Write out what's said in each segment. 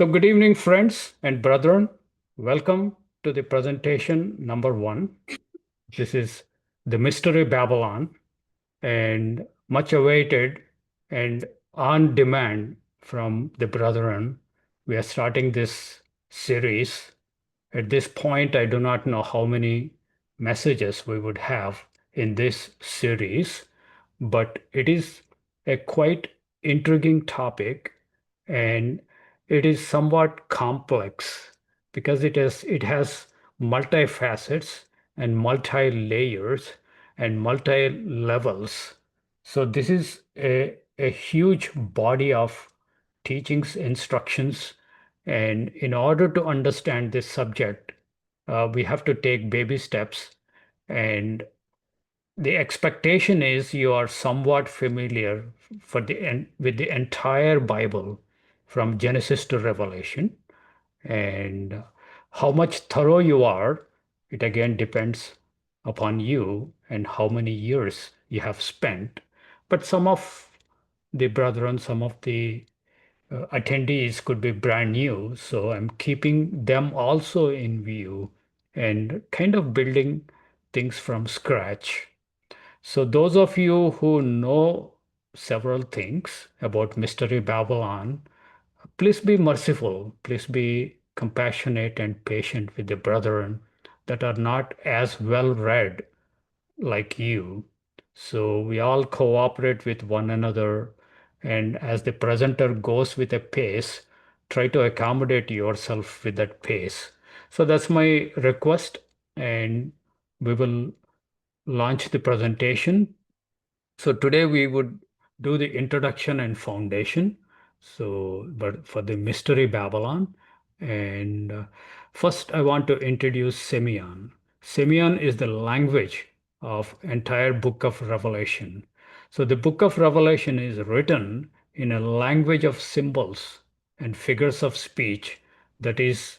So, good evening, friends and brethren. Welcome to the presentation number one. This is the Mystery Babylon, and much awaited and on demand from the brethren. We are starting this series. At this point, I do not know how many messages we would have in this series, but it is a quite intriguing topic, and it is somewhat complex because it has multi-facets and multi-layers and multi-levels. So this is a huge body of teachings, instructions, and in order to understand this subject, we have to take baby steps. And the expectation is you are somewhat familiar with the entire Bible from Genesis to Revelation. And how much thorough you are, it again depends upon you and how many years you have spent. But some of the brethren, some of the attendees could be brand new, so I'm keeping them also in view and kind of building things from scratch. So those of you who know several things about Mystery Babylon, please be merciful, please be compassionate and patient with the brethren that are not as well read like you. So we all cooperate with one another, and as the presenter goes with a pace, try to accommodate yourself with that pace. So that's my request, and we will launch the presentation. So today we would do the introduction and foundation. So, but for the Mystery Babylon. And first I want to introduce Semeion. Semeion is the language of entire book of Revelation. So the book of Revelation is written in a language of symbols and figures of speech that is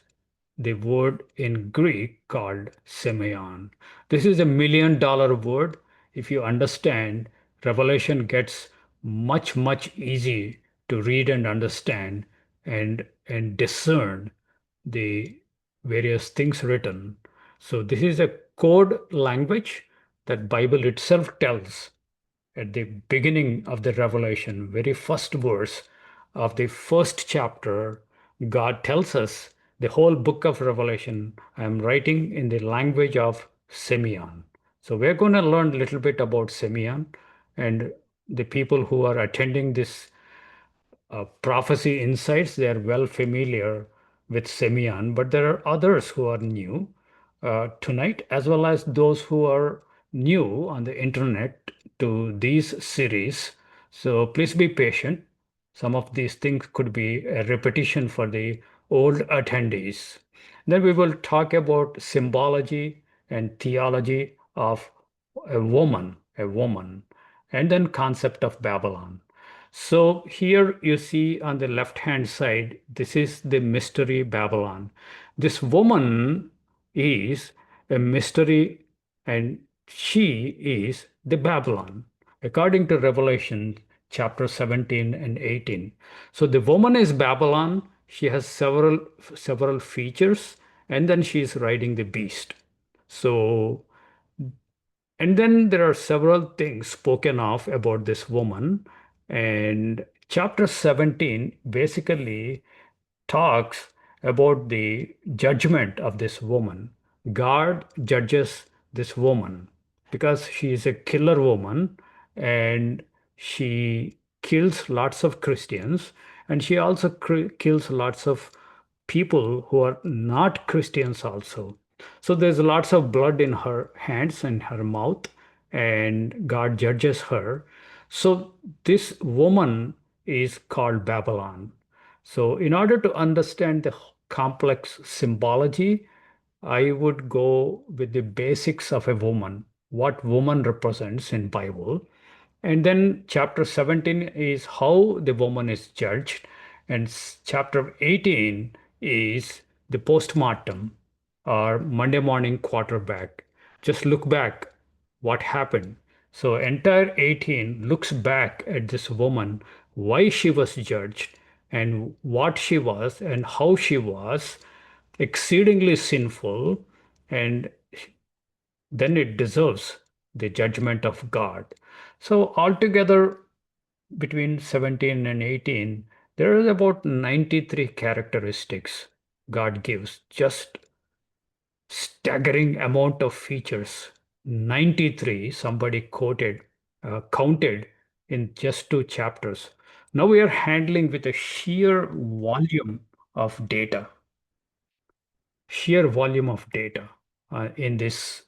the word in Greek called semeion. This is $1 million word. If you understand, Revelation gets much easy to read and understand and discern the various things written. So this is a code language that Bible itself tells at the beginning of the Revelation, very first verse of the first chapter. God tells us the whole book of Revelation, I am writing in the language of Semeion. So we're going to learn a little bit about Semeion, and the people who are attending this prophecy insights, they are well familiar with Semeion, but there are others who are new tonight, as well as those who are new on the internet to these series. So please be patient. Some of these things could be a repetition for the old attendees. Then we will talk about symbology and theology of a woman, and then concept of Babylon. So here you see on the left-hand side, this is the mystery Babylon. This woman is a mystery, and she is the Babylon, according to Revelation chapter 17 and 18. So the woman is Babylon. She has several features, and then she is riding the beast. So and then there are several things spoken of about this woman. And chapter 17 basically talks about the judgment of this woman. God judges this woman because she is a killer woman, and she kills lots of Christians, and she also kills lots of people who are not Christians also. So there's lots of blood in her hands and her mouth, and God judges her. So this woman is called Babylon. So in order to understand the complex symbology, I would go with the basics of a woman, what woman represents in Bible. And then chapter 17 is how the woman is judged. And chapter 18 is the postmortem or Monday morning quarterback. Just look back what happened. So entire 18 looks back at this woman, why she was judged, and what she was and how she was exceedingly sinful, and then it deserves the judgment of God. So altogether, between 17 and 18, there is about 93 characteristics God gives, just staggering amount of features. 93, somebody counted in just 2 chapters. Now we are handling with a sheer volume of data in these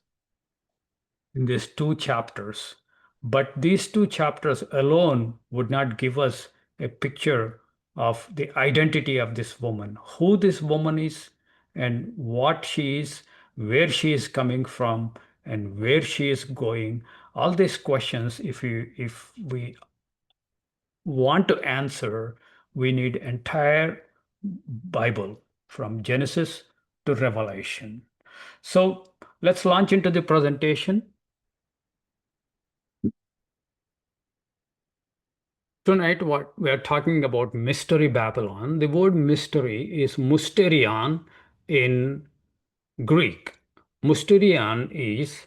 2 chapters. But these 2 chapters alone would not give us a picture of the identity of this woman, who this woman is, and what she is, where she is coming from, and where she is going. All these questions, if we want to answer, we need entire Bible from Genesis to Revelation. So let's launch into the presentation. Tonight, what we are talking about mystery Babylon. The word mystery is mysterion in Greek. Mysterion is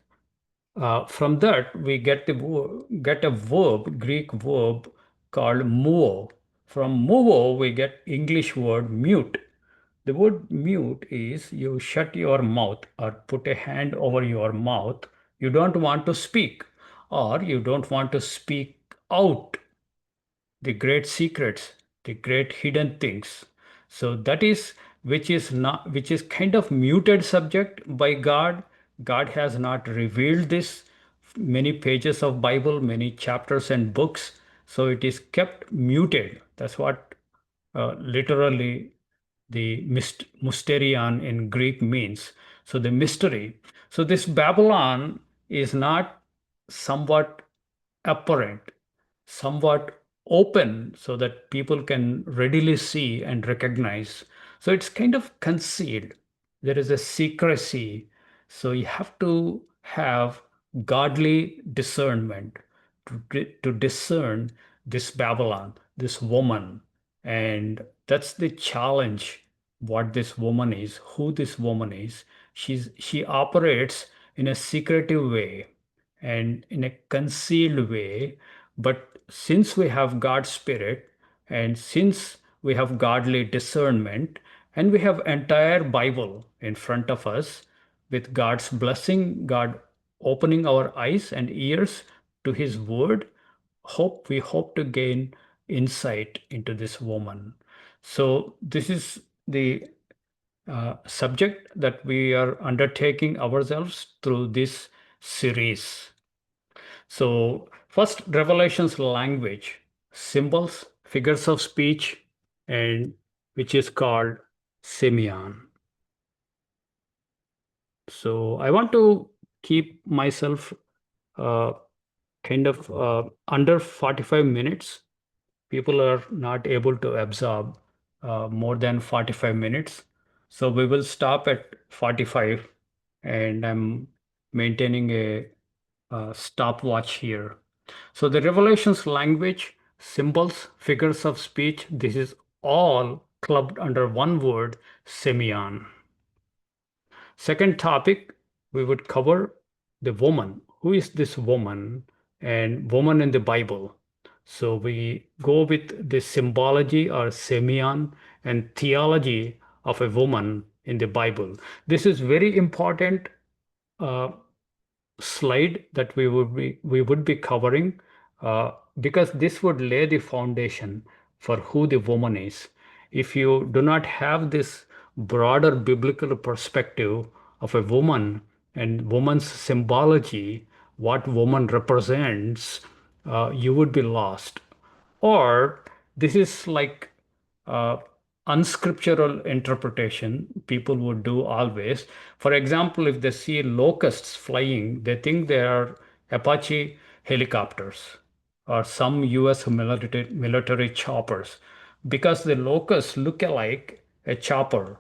from that we get a verb, Greek verb called muo. From muo we get English word mute. The word mute is you shut your mouth or put a hand over your mouth. You don't want to speak, or you don't want to speak out the great secrets, the great hidden things. So that is which is kind of muted subject by God. God has not revealed this many pages of Bible, many chapters and books. So it is kept muted. That's what literally the mysterion in Greek means. So the mystery. So this Babylon is not somewhat apparent, somewhat open so that people can readily see and recognize. So it's kind of concealed. There is a secrecy. So you have to have godly discernment to discern this Babylon, this woman. And that's the challenge, what this woman is, who this woman is. She operates in a secretive way and in a concealed way. But since we have God's Spirit, and since we have godly discernment, and we have entire Bible in front of us, with God's blessing, God opening our eyes and ears to His Word, we hope to gain insight into this woman. So this is the subject that we are undertaking ourselves through this series. So first, Revelation's language, symbols, figures of speech, and which is called Semeion. So I want to keep myself uh, kind of under 45 minutes. People are not able to absorb more than 45 minutes. So we will stop at 45, and I'm maintaining a stopwatch here. So the Revelations language, symbols, figures of speech, this is all clubbed under one word, Semeion. Second topic, we would cover the woman. Who is this woman and woman in the Bible? So we go with the symbology or Semeion and theology of a woman in the Bible. This is very important uh, slide that we would be covering because this would lay the foundation for who the woman is. If you do not have this broader biblical perspective of a woman and woman's symbology, what woman represents, you would be lost. Or this is like uh, unscriptural interpretation people would do always. For example, if they see locusts flying, they think they are Apache helicopters or some US military choppers because the locusts look like a chopper.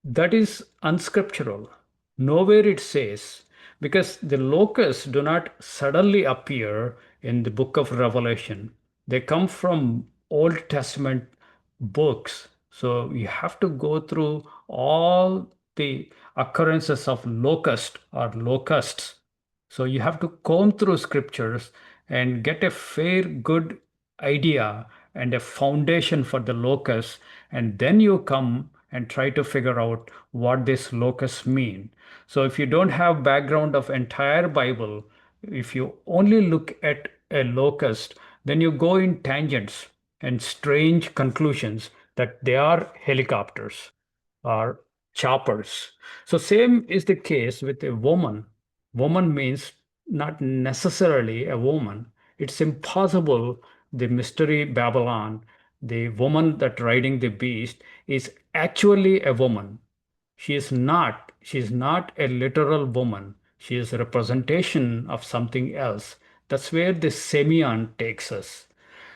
That is unscriptural. Nowhere it says, because the locusts do not suddenly appear in the book of Revelation. They come from Old Testament books. So you have to go through all the occurrences of locust or locusts. So you have to comb through scriptures and get a fair, good idea and a foundation for the locust. And then you come and try to figure out what this locusts mean. So if you don't have background of entire Bible, if you only look at a locust, then you go in tangents and strange conclusions that they are helicopters or choppers. So same is the case with a woman. Woman means not necessarily a woman. It's impossible. The mystery Babylon, the woman that riding the beast, is actually a woman. She is not a literal woman. She is a representation of something else. That's where the Semeion takes us.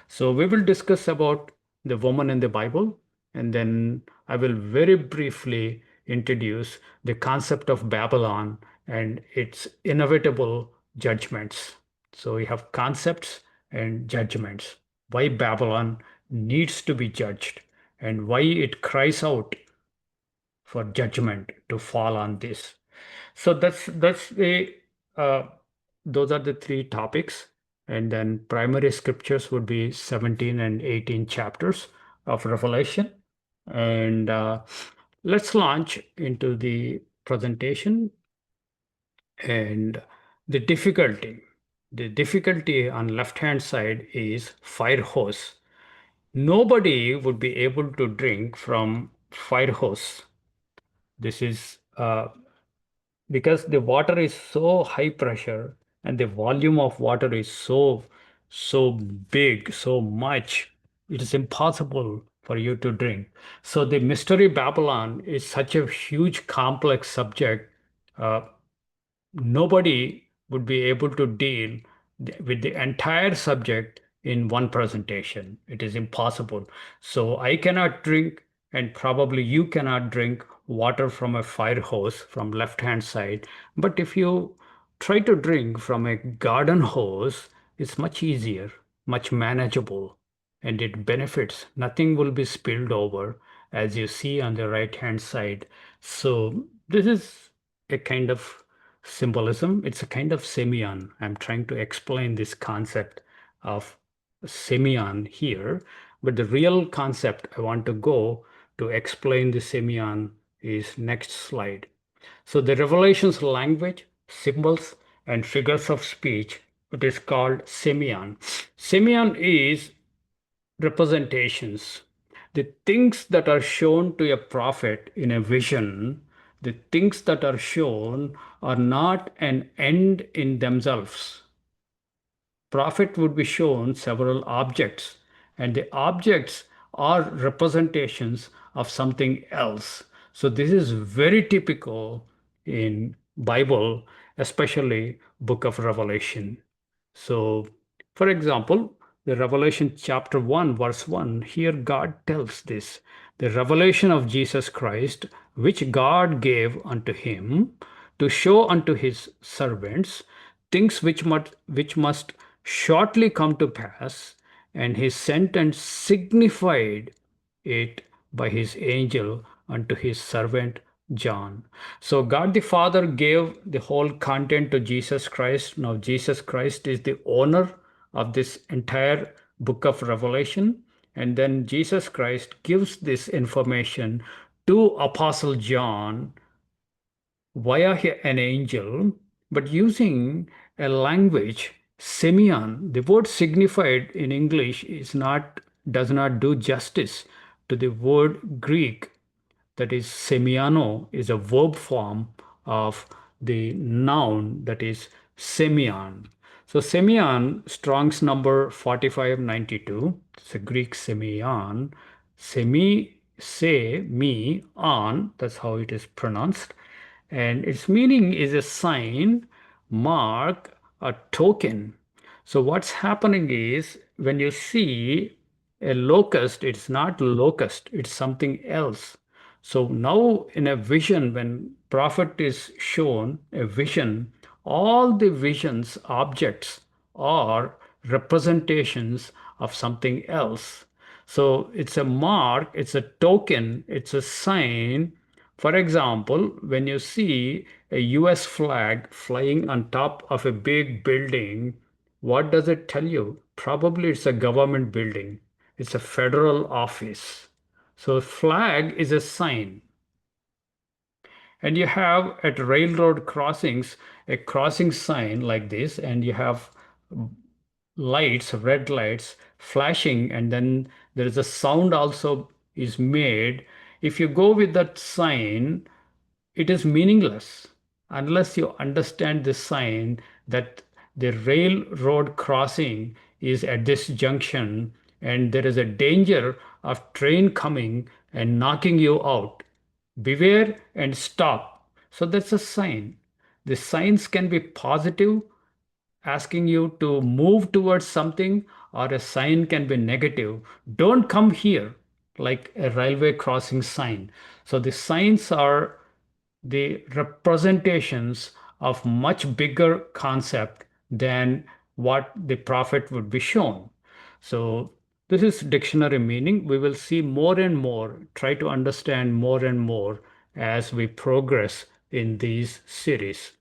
So we will discuss about the woman in the Bible, and then I will very briefly introduce the concept of Babylon and its inevitable judgments. So we have concepts and judgments. Why Babylon needs to be judged and why it cries out for judgment to fall on this. So that's the uh, those are the three topics, and then primary scriptures would be 17 and 18 chapters of Revelation. And let's launch into the presentation and the difficulty. The difficulty on left hand side is fire hose. Nobody would be able to drink from fire hose. This is because the water is so high pressure and the volume of water is so big, so much, it is impossible for you to drink. So the mystery Babylon is such a huge complex subject. uh, Nobody would be able to deal with the entire subject in one presentation. It is impossible. So I cannot drink, and probably you cannot drink water from a fire hose from left hand side. But if you try to drink from a garden hose, it's much easier, much manageable, and it benefits. Nothing will be spilled over, as you see on the right hand side. So this is a kind of symbolism. It's a kind of Semeion. I'm trying to explain this concept of Semeion here, but the real concept I want to go to explain the Semeion is next slide. So the Revelation's language, symbols, and figures of speech, it is called Semeion. Semeion is representations. The things that are shown to a prophet in a vision, the things that are shown are not an end in themselves. Prophet would be shown several objects, and the objects are representations of something else. So this is very typical in Bible, especially book of Revelation. So, for example, the Revelation chapter 1, verse 1, here God tells this the revelation of Jesus Christ, which God gave unto him to show unto his servants things which must shortly come to pass, and he sent and signified it by his angel unto his servant John. So God the Father gave the whole content to Jesus Christ. Now Jesus Christ is the owner of this entire book of Revelation. And then Jesus Christ gives this information to Apostle John via an angel, but using a language, Semeion. The word signified in English does not do justice to the word Greek, that is Semeiano, is a verb form of the noun that is Semeion. So Semeion, Strong's number 4592, it's a Greek Semeion. Me, on, that's how it is pronounced. And its meaning is a sign, mark, a token. So what's happening is when you see a locust, it's not locust, it's something else. So now in a vision, when prophet is shown a vision, all the visions objects are representations of something else. So it's a mark, it's a token, it's a sign. For example, when you see a US flag flying on top of a big building, what does it tell you? Probably it's a government building. It's a federal office. So flag is a sign. And you have at railroad crossings a crossing sign like this, and you have lights, red lights flashing, and then there is a sound also is made. If you go with that sign, it is meaningless unless you understand the sign that the railroad crossing is at this junction and there is a danger of train coming and knocking you out. Beware and stop. So that's a sign. The signs can be positive, asking you to move towards something, or a sign can be negative. Don't come here, like a railway crossing sign. So the signs are the representations of much bigger concept than what the prophet would be shown. So this is dictionary meaning. We will see more and more, try to understand more and more as we progress in these series.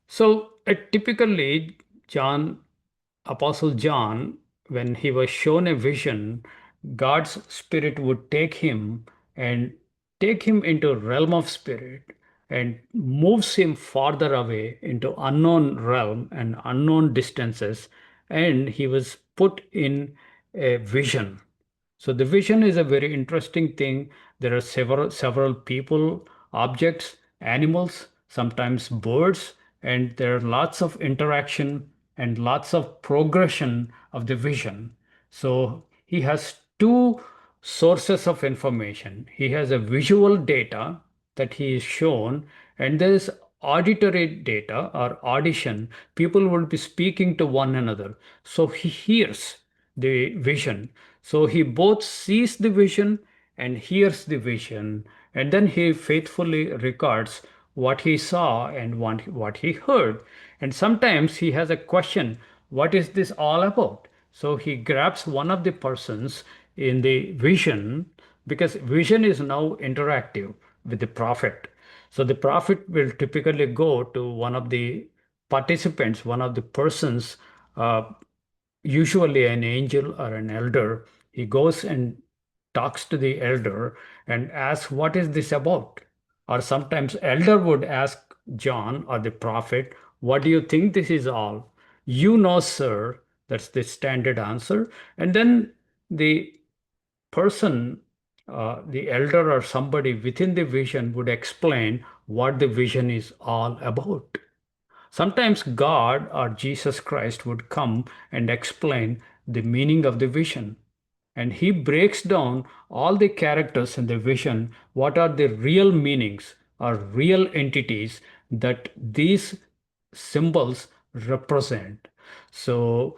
So typically, Apostle John, when he was shown a vision, God's spirit would and take him into realm of spirit and moves him farther away into unknown realm and unknown distances, and he was put in a vision. So the vision is a very interesting thing. There are several people, objects, animals, sometimes birds, and there are lots of interaction and lots of progression of the vision. So he has two sources of information. He has a visual data that he is shown, and there is auditory data or audition. People will be speaking to one another. So he hears the vision. So he both sees the vision and hears the vision, and then he faithfully records what he saw and what he heard. And sometimes he has a question, what is this all about? So he grabs one of the persons in the vision, because vision is now interactive with the prophet. So the prophet will typically go to one of the participants, one of the persons, uh, usually an angel or an elder. He goes and talks to the elder and asks, what is this about? Or sometimes elder would ask John or the prophet, what do you think this is all? You know, sir. That's the standard answer. And then the person, the elder or somebody within the vision would explain what the vision is all about. Sometimes God or Jesus Christ would come and explain the meaning of the vision. And he breaks down all the characters in the vision, what are the real meanings or real entities that these symbols represent. So,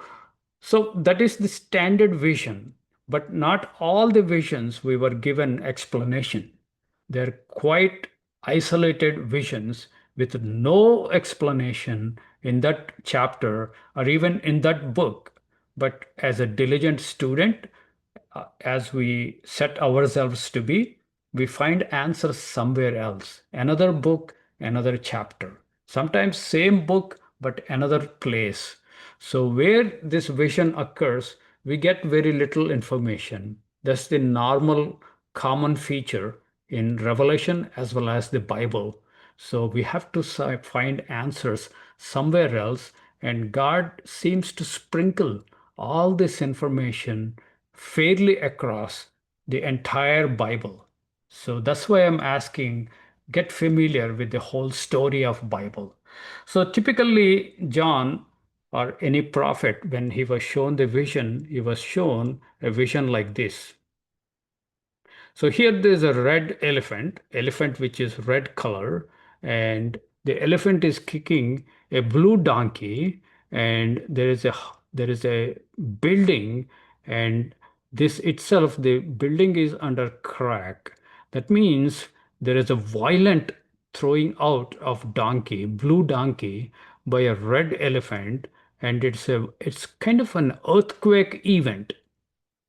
so that is the standard vision, but not all the visions we were given explanation. They're quite isolated visions with no explanation in that chapter or even in that book. But as a diligent student, as we set ourselves to be, we find answers somewhere else, another book, another chapter. Sometimes same book, but another place. So where this vision occurs, we get very little information. That's the normal common feature in Revelation as well as the Bible. So we have to find answers somewhere else, and God seems to sprinkle all this information fairly across the entire Bible. So that's why I'm asking, get familiar with the whole story of Bible. So typically John or any prophet, when he was shown the vision, he was shown a vision like this. So here there's a red elephant which is red color, and the elephant is kicking a blue donkey, and there is a building, and this itself, the building is under crack. That means there is a violent throwing out of donkey, blue donkey, by a red elephant, and it's kind of an earthquake event.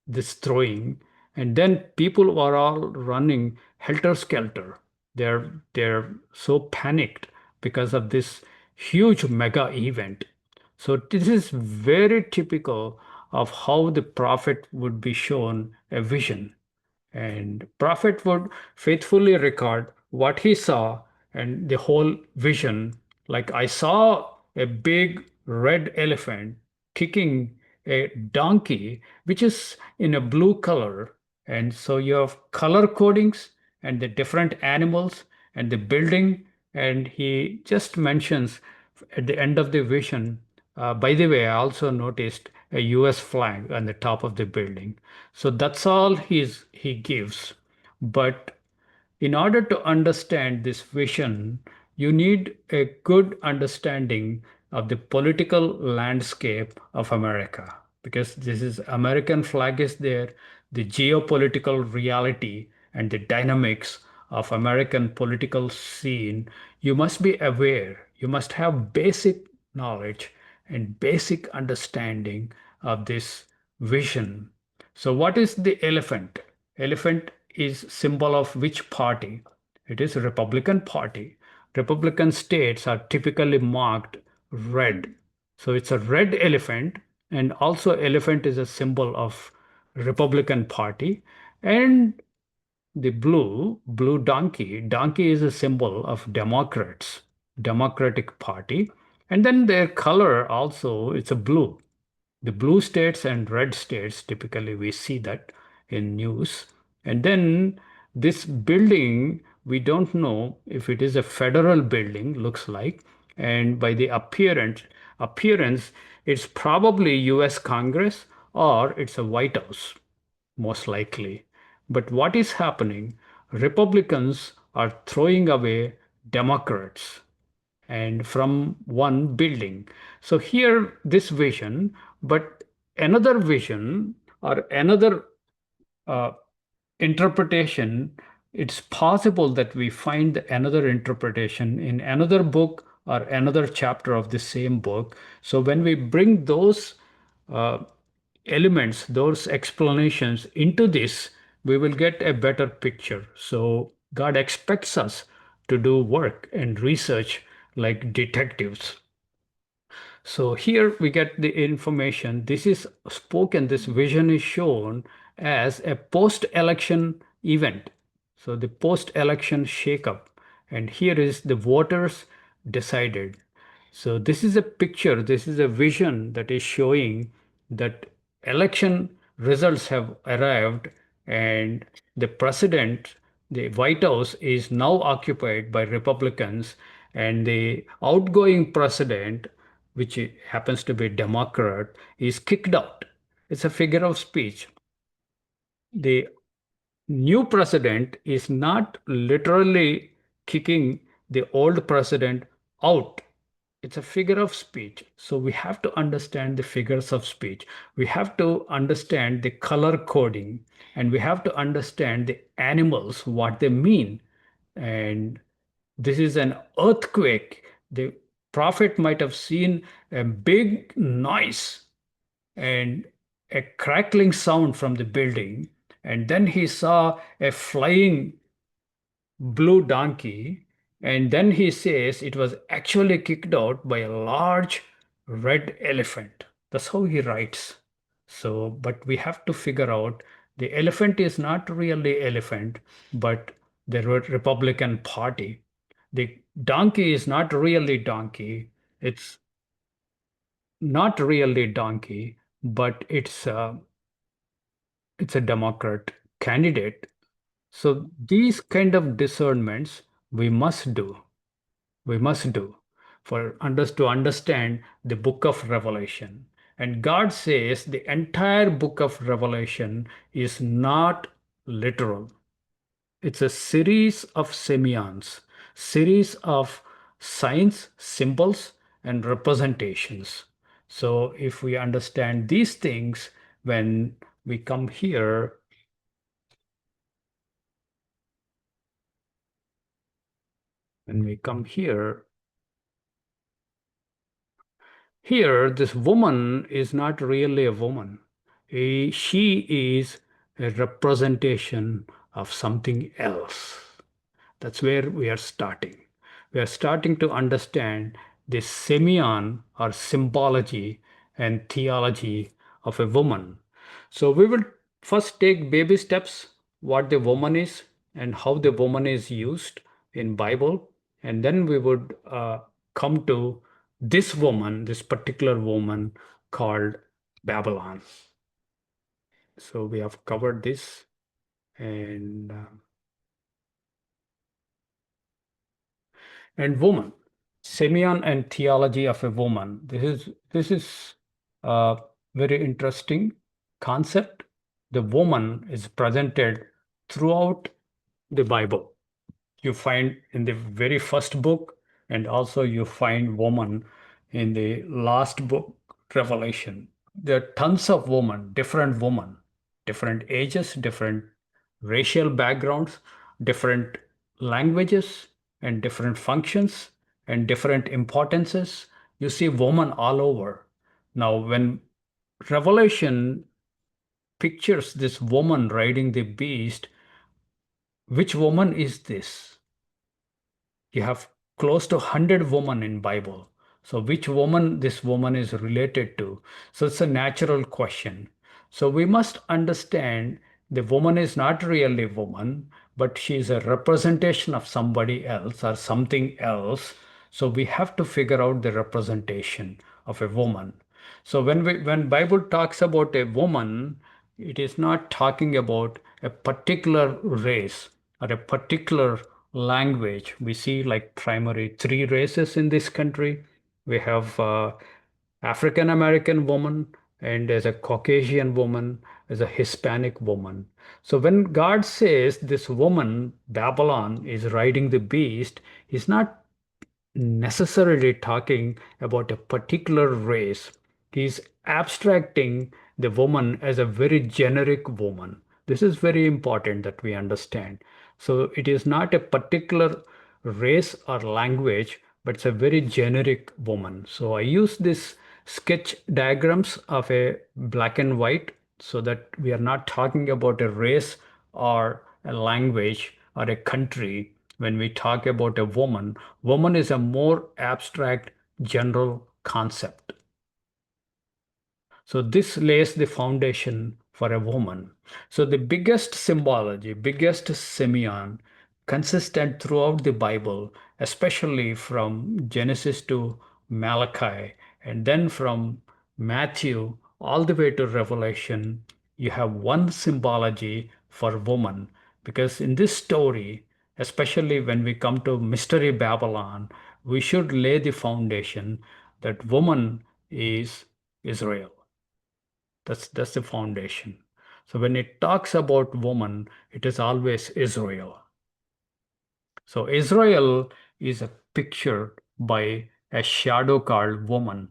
this throwing, and then people are all running helter-skelter. They're so panicked because of this huge mega event. So this is very typical of how the prophet would be shown a vision. And prophet would faithfully record what he saw and the whole vision. Like I saw a big red elephant kicking a donkey, which is in a blue color. And so you have color codings and the different animals and the building. And he just mentions at the end of the vision, by the way, I also noticed a US flag on the top of the building. So that's all he gives. But in order to understand this vision, you need a good understanding of the political landscape of America because this is American flag is there, the geopolitical reality and the dynamics of American political scene. You must be aware, you must have basic knowledge and basic understanding of this vision. So what is the elephant? Elephant is symbol of which party? It is Republican Party. Republican states are typically marked red. So it's a red elephant, and also elephant is a symbol of Republican Party. And the blue donkey, donkey is a symbol of Democrats, Democratic Party. And then their color also, it's a blue. The blue states and red states, typically we see that in news. And then this building, we don't know if it is a federal building, looks like. And by the appearance, it's probably US Congress or it's a White House, most likely. But what is happening? Republicans are throwing away Democrats and from one building. So here, this vision, but another vision or another uh, interpretation, it's possible that we find another interpretation in another book or another chapter of the same book. So when we bring those uh, elements, those explanations into this, we will get a better picture. So God expects us to do work and research like detectives. So here we get the information. This is spoken, this vision is shown as a post-election event. So the post-election shakeup. And here is the voters decided. So this is a picture, this is a vision that is showing that election results have arrived and the president, the White House is now occupied by Republicans and the outgoing president, which happens to be a Democrat, is kicked out. It's a figure of speech. The new president is not literally kicking the old president out. It's a figure of speech. So we have to understand the figures of speech. We have to understand the color coding and we have to understand the animals, what they mean. And this is an earthquake. The prophet might have seen a big noise and a crackling sound from the building. And then he saw a flying blue donkey. And then he says it was actually kicked out by a large red elephant. That's how he writes. So, but we have to figure out the elephant is not really elephant, but the Republican Party. The donkey is not really donkey. It's not really donkey, but it's a Democrat candidate. So these kind of discernments we must do. We must do for us to understand the book of Revelation. And God says the entire book of Revelation is not literal. It's a series of Semeions, series of signs, symbols, and representations. So if we understand these things, when we come here, when we come here, this woman is not really a woman. She is a representation of something else. That's where we are starting. We are starting to understand the semeion or symbology and theology of a woman. So we will first take baby steps, what the woman is and how the woman is used in Bible, and then we would come to this woman, this particular woman called Babylon. So we have covered this and woman. Semeion and theology of a woman. This is a very interesting concept. The woman is presented throughout the Bible. You find in the very first book, and also you find woman in the last book, Revelation. There are tons of women, different ages, different racial backgrounds, different languages, and different functions, and different importances. You see woman all over. Now, when Revelation pictures this woman riding the beast, which woman is this? You have close to 100 women in Bible. So which woman this woman is related to? So it's a natural question. So we must understand the woman is not really woman, but she is a representation of somebody else or something else. So we have to figure out the representation of a woman. So when Bible talks about a woman, it is not talking about a particular race or a particular language. We see like primary three races in this country. We have African American woman, and there's a Caucasian woman, there's a Hispanic woman. So when God says this woman, Babylon, is riding the beast, he's not necessarily talking about a particular race. He's abstracting the woman as a very generic woman. This is very important that we understand. So it is not a particular race or language, but it's a very generic woman. So I use this sketch diagrams of a black and white so that we are not talking about a race or a language or a country. When we talk about a woman, woman is a more abstract general concept. So this lays the foundation for a woman. So the biggest symbology, biggest semeion, consistent throughout the Bible, especially from Genesis to Malachi, and then from Matthew all the way to Revelation, you have one symbology for woman. Because in this story, especially when we come to Mystery Babylon, we should lay the foundation that woman is Israel. That's the foundation. So when it talks about woman, it is always Israel. So Israel is a picture by a shadow called woman.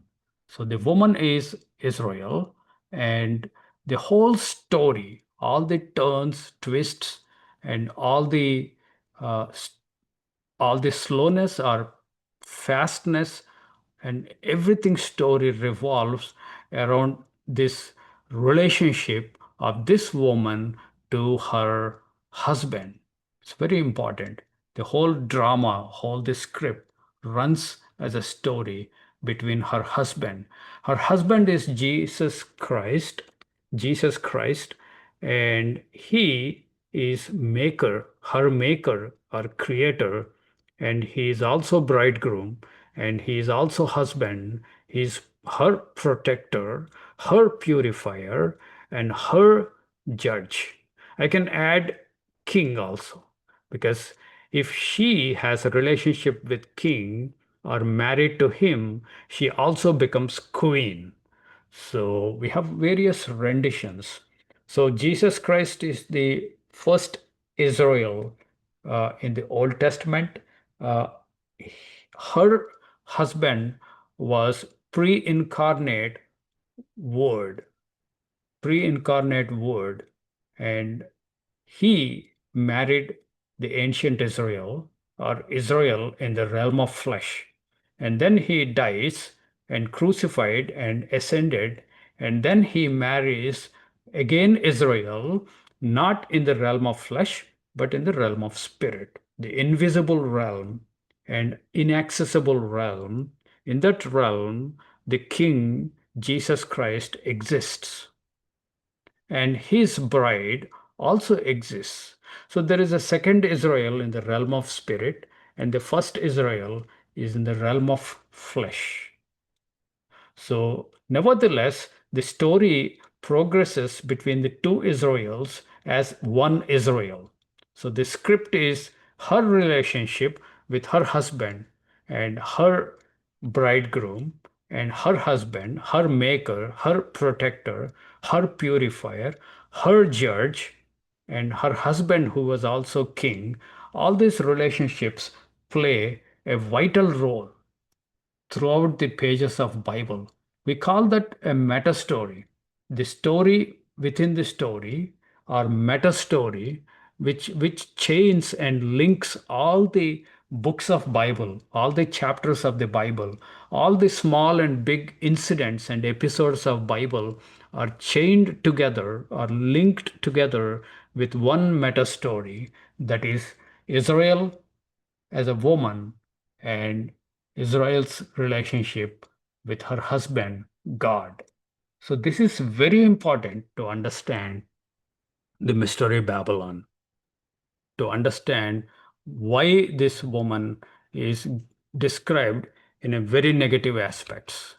So the woman is Israel, and the whole story, all the turns, twists, and uh, all the slowness or fastness and everything story revolves around this relationship of this woman to her husband. It's very important. The whole drama, whole the script runs as a story between her husband. Her husband is Jesus Christ, and he is maker, her maker or creator, and he is also bridegroom, and he is also husband. He's her protector, her purifier, and her judge. I can add king also, because if she has a relationship with king or married to him, she also becomes queen. So we have various renditions. So Jesus Christ is the first Israel in the Old Testament. Uh, her husband was pre-incarnate word, pre-incarnate word, and he married the ancient Israel or Israel in the realm of flesh. And then he dies and crucified and ascended, and then he marries Again, Israel, not in the realm of flesh, but in the realm of spirit, the invisible realm and inaccessible realm. In that realm, the King, Jesus Christ, exists, and his bride also exists. So there is a second Israel in the realm of spirit, and the first Israel is in the realm of flesh. So, nevertheless, the story progresses between the two Israels as one Israel. So, the script is her relationship with her husband and her bridegroom, and her husband, her maker, her protector, her purifier, her judge, and her husband, who was also king. All these relationships play a vital role throughout the pages of Bible. We call that a meta story. The story within the story, or meta story, which chains and links all the books of Bible, all the chapters of the Bible, all the small and big incidents and episodes of Bible are chained together or linked together with one meta story, that is Israel as a woman and Israel's relationship with her husband, God. So, this is very important to understand the mystery Babylon, to understand why this woman is described in a very negative aspects.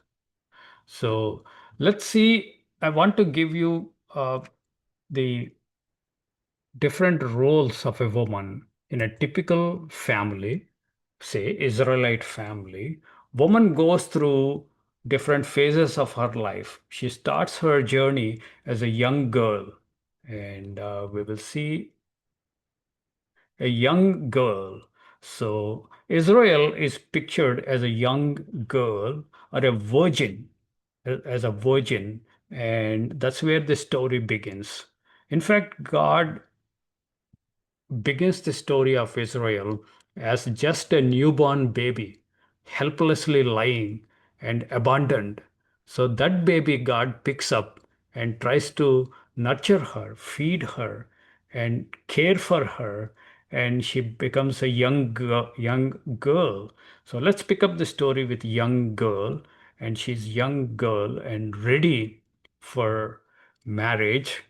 So, let's see. I want to give you the different roles of a woman in a typical family, say Israelite family. Woman goes through different phases of her life. She starts her journey as a young girl, and we will see a young girl. So Israel is pictured as a young girl or a virgin, as a virgin, and that's where the story begins. In fact, God begins the story of Israel as just a newborn baby, helplessly lying and abandoned. So that baby God picks up and tries to nurture her, feed her, and care for her, and she becomes a young girl. So let's pick up the story with young girl, and she's young girl and ready for marriage,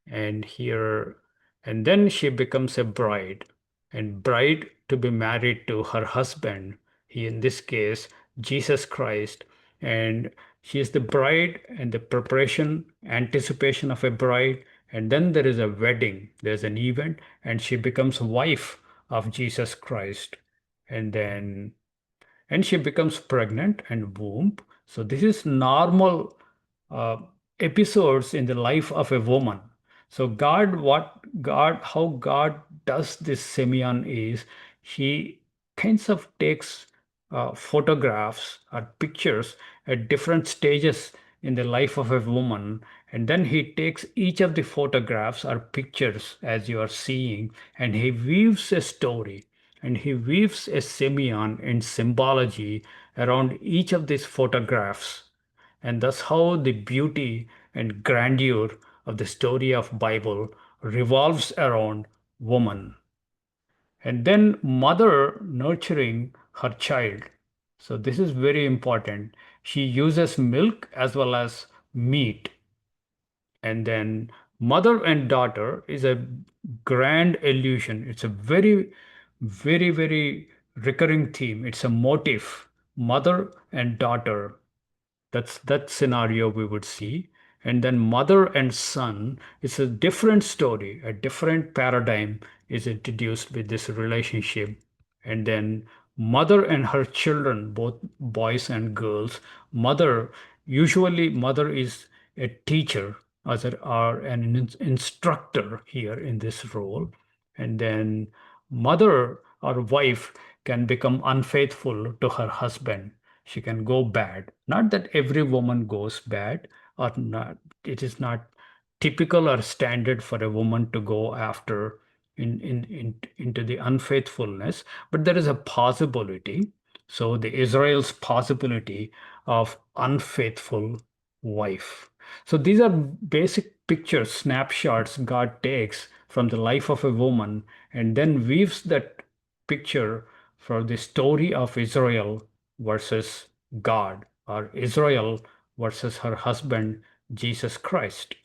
and here and then she becomes a bride, and bride to be married to her husband, he in this case, Jesus Christ. And she is the bride and the preparation, anticipation of a bride. And then there is a wedding, there's an event, and she becomes wife of Jesus Christ. And then and she becomes pregnant and womb. So this is normal uh, episodes in the life of a woman. So how God does this Semeion is he kinds of takes photographs or pictures at different stages in the life of a woman, and then he takes each of the photographs or pictures as you are seeing, and he weaves a story, and he weaves a Semeion in symbology around each of these photographs. And thus how the beauty and grandeur of the story of Bible revolves around woman. And then mother nurturing her child. So this is very important. She uses milk as well as meat. And then mother and daughter is a grand illusion. It's a very recurring theme. It's a motif. Mother and daughter, that's that scenario we would see. And then mother and son is a different story, a different paradigm is introduced with this relationship. And then mother and her children, both boys and girls. Usually mother is a teacher as or an instructor here in this role. And then mother or wife can become unfaithful to her husband. She can go bad. Not that every woman goes bad, or not. It is not typical or standard for a woman to go after into the unfaithfulness, but there is a possibility. So the Israel's possibility of unfaithful wife. So these are basic pictures, snapshots God takes from the life of a woman and then weaves that picture for the story of Israel versus God, or Israel versus her husband, Jesus Christ.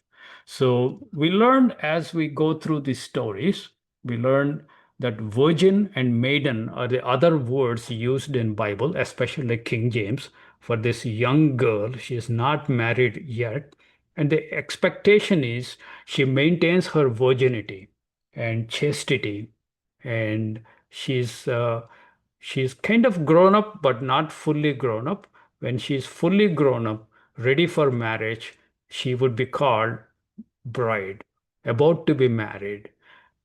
So we learn as we go through these stories, we learn that virgin and maiden are the other words used in Bible, especially King James, for this young girl. She is not married yet, and the expectation is she maintains her virginity and chastity, and she's kind of grown up, but not fully grown up. When she's fully grown up, ready for marriage, she would be called bride, about to be married.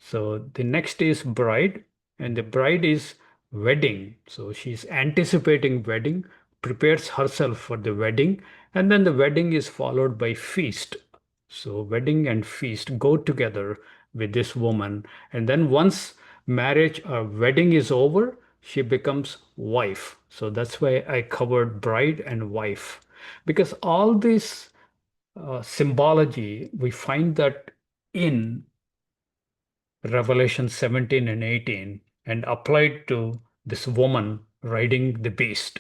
So the next is bride, and the bride is wedding. So she's anticipating wedding, prepares herself for the wedding, and then the wedding is followed by feast. So wedding and feast go together with this woman. And then once marriage or wedding is over, she becomes wife. So that's why I covered bride and wife. Because all this symbology, we find that in Revelation 17 and 18 and applied to this woman riding the beast.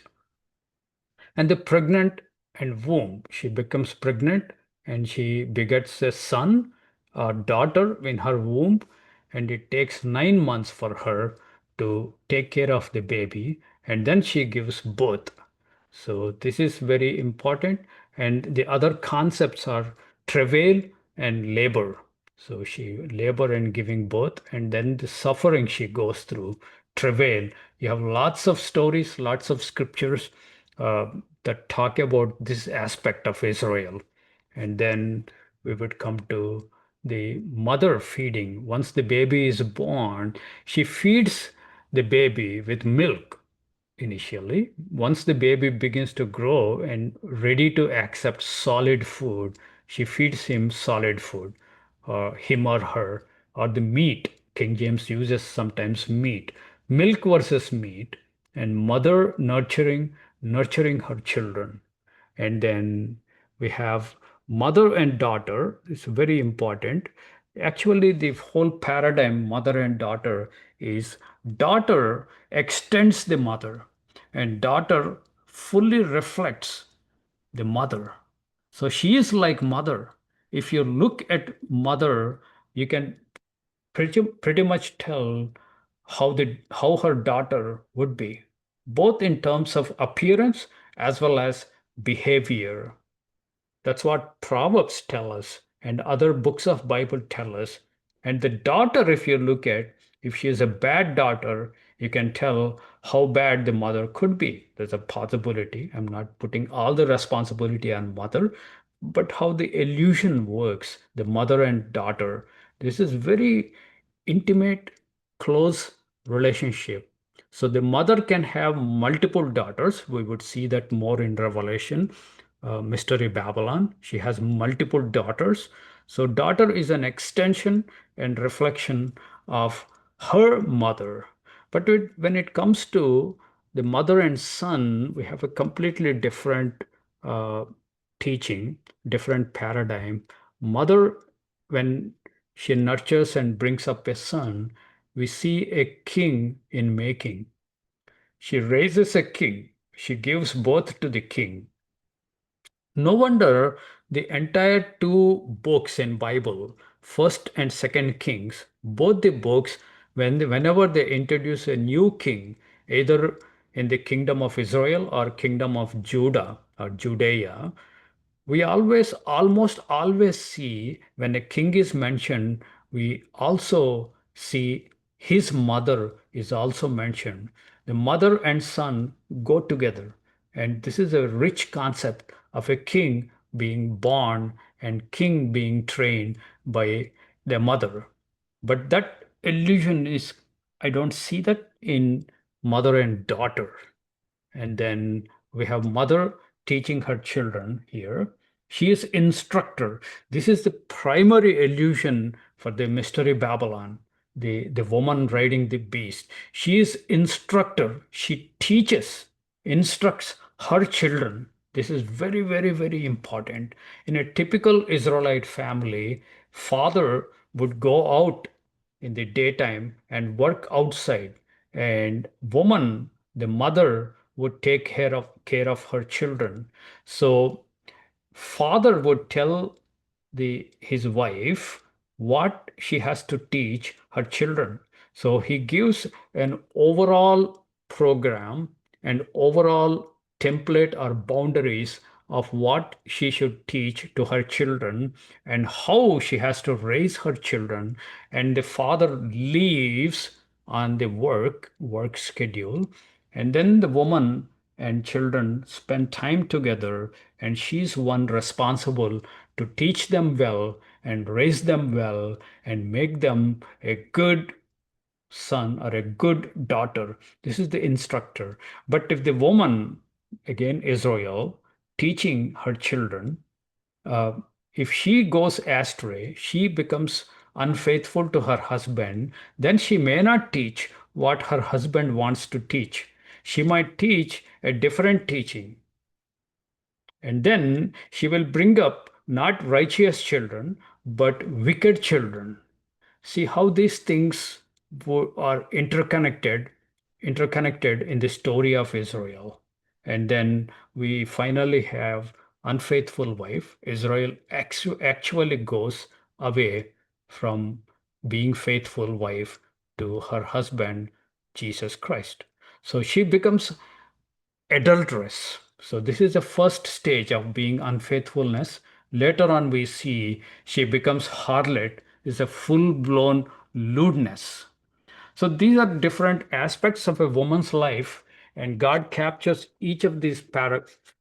And the pregnant and womb, she becomes pregnant and she begets a son, a daughter in her womb, and it takes 9 months for her to take care of the baby, and then she gives birth. So this is very important. And the other concepts are travail and labor. So she labor and giving birth, and then the suffering she goes through, travail. You have lots of stories, lots of scriptures uh, that talk about this aspect of Israel. And then we would come to the mother feeding. Once the baby is born, she feeds the baby with milk initially. Once the baby begins to grow and ready to accept solid food, she feeds him solid food, or him or her, or the meat. King James uses sometimes meat, milk versus meat, and mother nurturing her children. And then we have mother and daughter. It's very important. Actually, the whole paradigm, mother and daughter, is daughter extends the mother, and daughter fully reflects the mother. So she is like mother. If you look at mother, you can pretty much tell how her daughter would be, both in terms of appearance as well as behavior. That's what Proverbs tell us and other books of Bible tell us. And the daughter, if you look at, if she is a bad daughter, you can tell how bad the mother could be. There's a possibility. I'm not putting all the responsibility on mother, but how the illusion works, the mother and daughter. This is very intimate, close relationship. So the mother can have multiple daughters. We would see that more in Revelation. Mystery Babylon. She has multiple daughters. So, daughter is an extension and reflection of her mother. But when it comes to the mother and son, we have a completely different uh, teaching, different paradigm. Mother, when she nurtures and brings up a son, we see a king in making. She raises a king, she gives birth to the king. No wonder the entire two books in Bible, First and Second Kings, both the books, whenever they introduce a new king, either in the kingdom of Israel or kingdom of Judah or Judea, we almost always see when a king is mentioned, we also see his mother is also mentioned. The mother and son go together. And this is a rich concept of a king being born and king being trained by the mother. But that illusion is, I don't see that in mother and daughter. And then we have mother teaching her children here. She is instructor. This is the primary illusion for the mystery Babylon, the woman riding the beast. She is instructor. She teaches, instructs her children. This is very, very, very important. In a typical Israelite family, father would go out in the daytime and work outside, and woman, the mother, would take care of her children. So father would tell his wife what she has to teach her children. So he gives an overall program and overall template or boundaries of what she should teach to her children and how she has to raise her children. And the father leaves on the work schedule, and then the woman and children spend time together, and she's one responsible to teach them well and raise them well and make them a good son or a good daughter. This is the instructor. But if the woman, again, Israel, teaching her children, uh, if she goes astray, she becomes unfaithful to her husband, then she may not teach what her husband wants to teach. She might teach a different teaching. And then she will bring up not righteous children, but wicked children. See how these things are interconnected in the story of Israel. And then we finally have unfaithful wife. Israel actually goes away from being faithful wife to her husband, Jesus Christ. So she becomes adulteress. So this is the first stage of being unfaithfulness. Later on, we see she becomes harlot, is a full-blown lewdness. So these are different aspects of a woman's life, and God captures each of these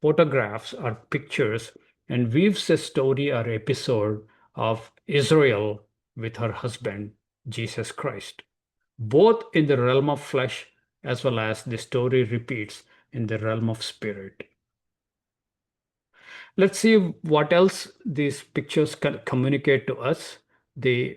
photographs or pictures and weaves a story or episode of Israel with her husband, Jesus Christ, both in the realm of flesh as well as the story repeats in the realm of spirit. Let's see what else these pictures can communicate to us. The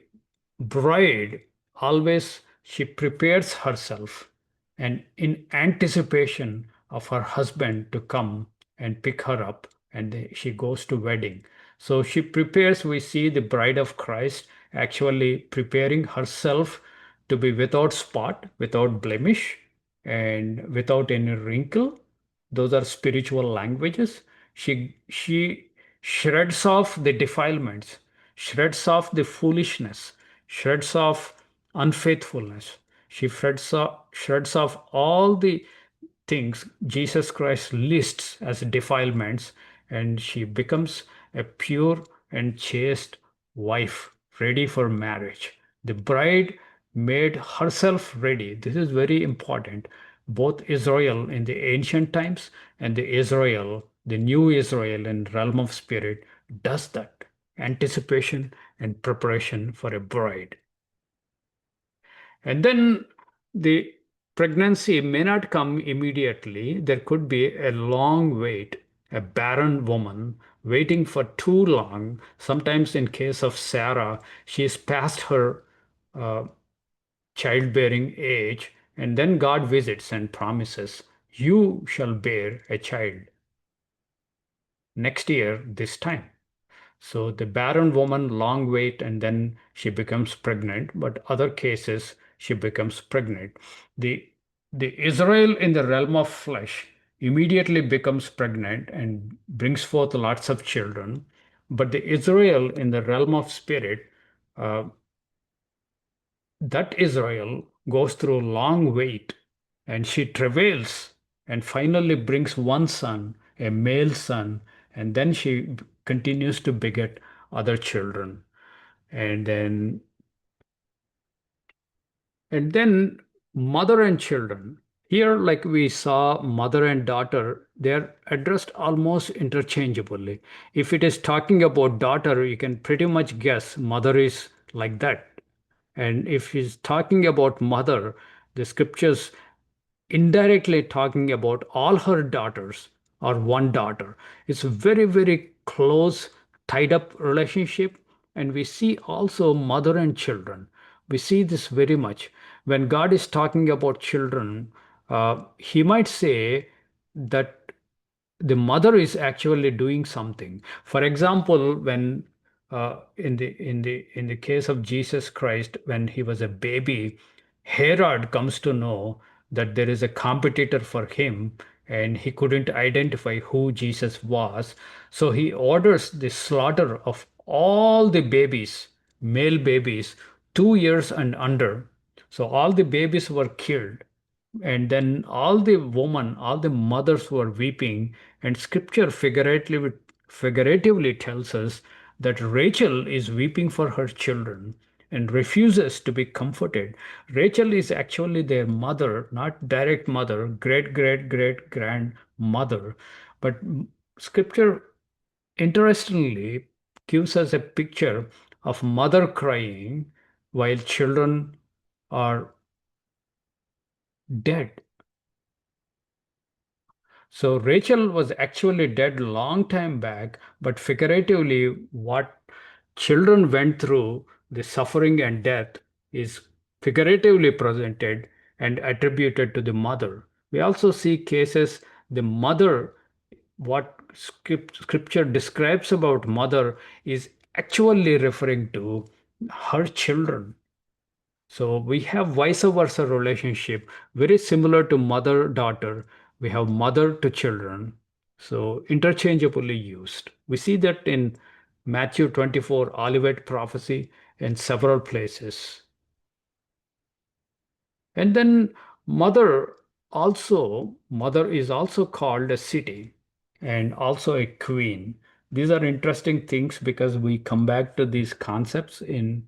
bride always she prepares herself and in anticipation of her husband to come and pick her up, and she goes to wedding. So she prepares. We see the bride of Christ actually preparing herself to be without spot, without blemish, and without any wrinkle. Those are spiritual languages. She shreds off the defilements, shreds off the foolishness, shreds off unfaithfulness. She shreds off all the things Jesus Christ lists as defilements, and she becomes a pure and chaste wife ready for marriage. The bride made herself ready. This is very important. Both Israel in the ancient times and the new Israel in realm of spirit does that. Anticipation and preparation for a bride. And then the pregnancy may not come immediately. There could be a long wait, a barren woman waiting for too long. Sometimes, in case of Sarah, she is past her uh, childbearing age, and then God visits and promises, "You shall bear a child next year, this time." So the barren woman long wait and then she becomes pregnant, but other cases she becomes pregnant. The the Israel in the realm of flesh immediately becomes pregnant and brings forth lots of children, but the Israel in the realm of spirit, uh, that Israel goes through long wait and she travails and finally brings one son, a male son, and then she continues to beget other children. And then mother and children. Here, like we saw mother and daughter, they're addressed almost interchangeably. If it is talking about daughter, you can pretty much guess mother is like that. And if he's talking about mother, the scriptures indirectly talking about all her daughters or one daughter. It's a very, very close, tied up relationship. And we see also mother and children. We see this very much. When God is talking about children, he might say that the mother is actually doing something. For example, when in the case of Jesus Christ, when he was a baby, Herod comes to know that there is a competitor for him, and he couldn't identify who Jesus was. So he orders the slaughter of all the babies, male babies, 2 years and under. So all the babies were killed, and then all the mothers were weeping, and scripture figuratively tells us that Rachel is weeping for her children and refuses to be comforted. Rachel is actually their mother, not direct mother, great great great grandmother. But scripture interestingly gives us a picture of mother crying while children are dead. So Rachel was actually dead long time back, but figuratively, what children went through, the suffering and death, is figuratively presented and attributed to the mother. We also see cases the mother, what scripture describes about mother is actually referring to her children. So we have vice versa relationship, very similar to mother-daughter. We have mother to children. So interchangeably used. We see that in Matthew 24, Olivet prophecy, in several places. And then mother is also called a city and also a queen. These are interesting things because we come back to these concepts in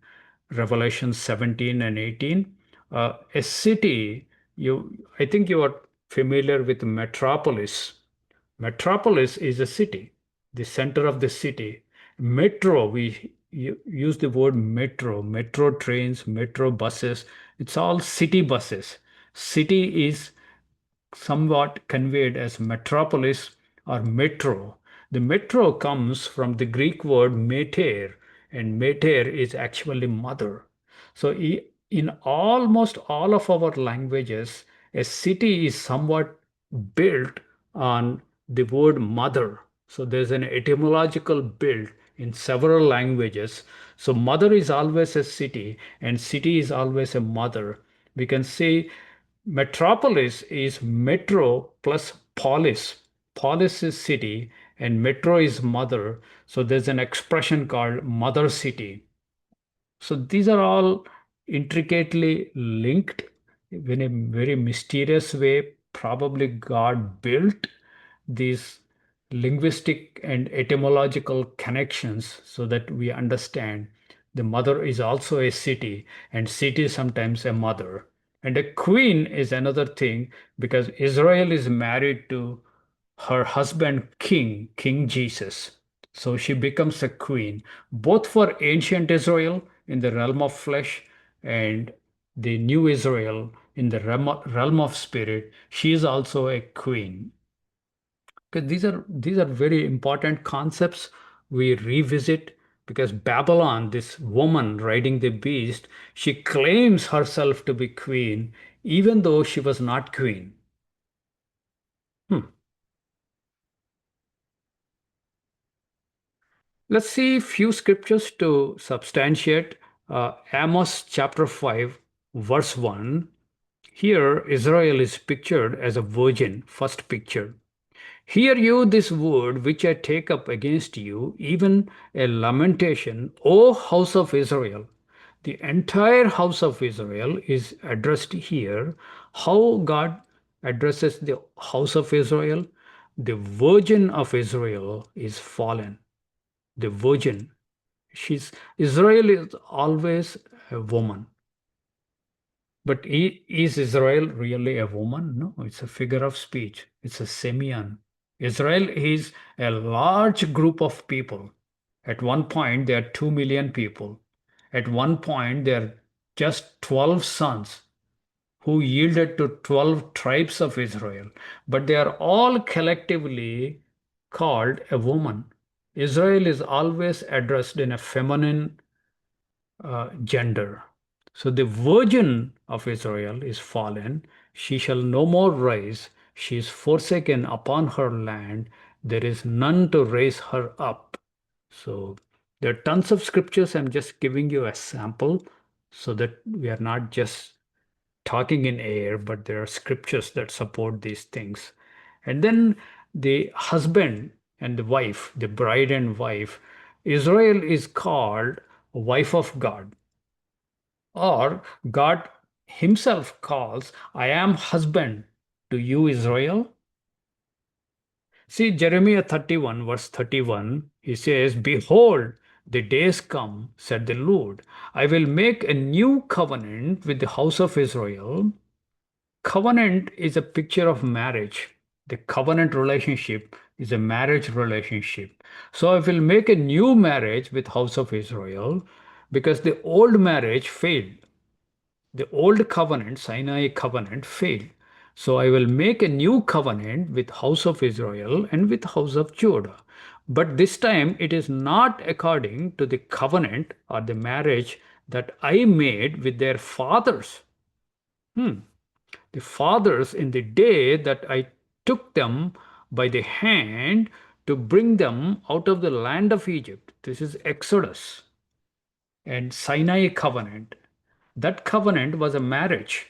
Revelation 17 and 18. A city, I think you are familiar with metropolis. Metropolis is a city, the center of the city. Metro, we use the word metro, metro trains, metro buses. It's all city buses. City is somewhat conveyed as metropolis or metro. The metro comes from the Greek word mater, and mater is actually mother. So in almost all of our languages, a city is somewhat built on the word mother. So there's an etymological build in several languages. So mother is always a city, and city is always a mother. We can say metropolis is metro plus polis. Polis is city and metro is mother. So there's an expression called mother city. So these are all intricately linked in a very mysterious way. Probably God built these linguistic and etymological connections so that we understand the mother is also a city, and city is sometimes a mother. And a queen is another thing because Israel is married to her husband, King Jesus. So she becomes a queen, both for ancient Israel in the realm of flesh and the new Israel in the realm of spirit. She is also a queen. Because these are very important concepts we revisit because Babylon, this woman riding the beast, she claims herself to be queen, even though she was not queen. Hmm. Let's see few scriptures to substantiate Amos chapter 5, verse 1. Here, Israel is pictured as a virgin, first picture. Hear you this word which I take up against you, even a lamentation, O house of Israel. The entire house of Israel is addressed here. How God addresses the house of Israel? The virgin of Israel is fallen. The virgin. Israel is always a woman. But is Israel really a woman? No, it's a figure of speech. It's a Semeion. Israel is a large group of people. At one point, there are 2 million people. At one point, there are just 12 sons who yielded to 12 tribes of Israel. But they are all collectively called a woman. Israel is always addressed in a feminine gender. So the virgin of Israel is fallen. She shall no more rise. She is forsaken upon her land. There is none to raise her up. So there are tons of scriptures. I'm just giving you a sample so that we are not just talking in air, but there are scriptures that support these things. And then the husband and the wife, the bride and wife, Israel is called wife of God, or God himself calls, I am husband to you, Israel. See, Jeremiah 31, verse 31, he says, Behold, the days come, said the Lord, I will make a new covenant with the house of Israel. Covenant is a picture of marriage. The covenant relationship is a marriage relationship. So I will make a new marriage with house of Israel because the old marriage failed. The old covenant, Sinai covenant, failed. So I will make a new covenant with house of Israel and with house of Judah. But this time it is not according to the covenant or the marriage that I made with their fathers. The fathers in the day that I took them by the hand to bring them out of the land of Egypt. This is Exodus and Sinai covenant. That covenant was a marriage.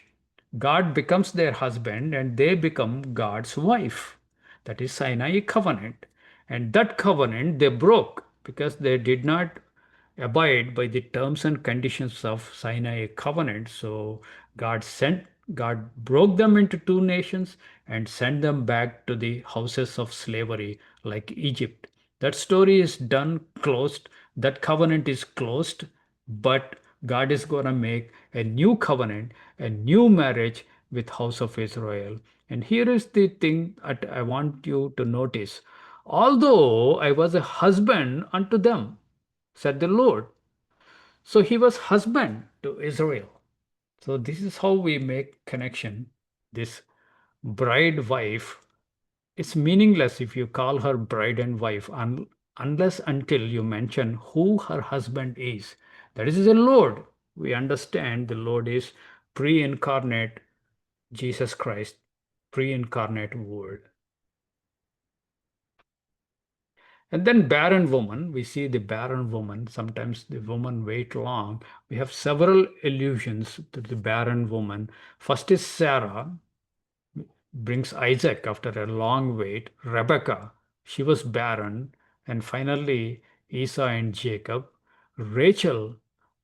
God becomes their husband and they become God's wife. That is Sinai covenant. And that covenant they broke because they did not abide by the terms and conditions of Sinai covenant. So God broke them into two nations and sent them back to the houses of slavery like Egypt. That story is done, closed. That covenant is closed, but God is going to make a new covenant, a new marriage with house of Israel. And here is the thing that I want you to notice. Although I was a husband unto them, said the Lord. So he was husband to Israel. So this is how we make connection. This bride wife, it's meaningless if you call her bride and wife unless until you mention who her husband is. That is the Lord. We understand the Lord is pre-incarnate Jesus Christ, pre-incarnate word. And then barren woman, we see the barren woman. Sometimes the woman wait long. We have several allusions to the barren woman. First is Sarah, brings Isaac after a long wait. Rebecca, she was barren. And finally, Esau and Jacob. Rachel,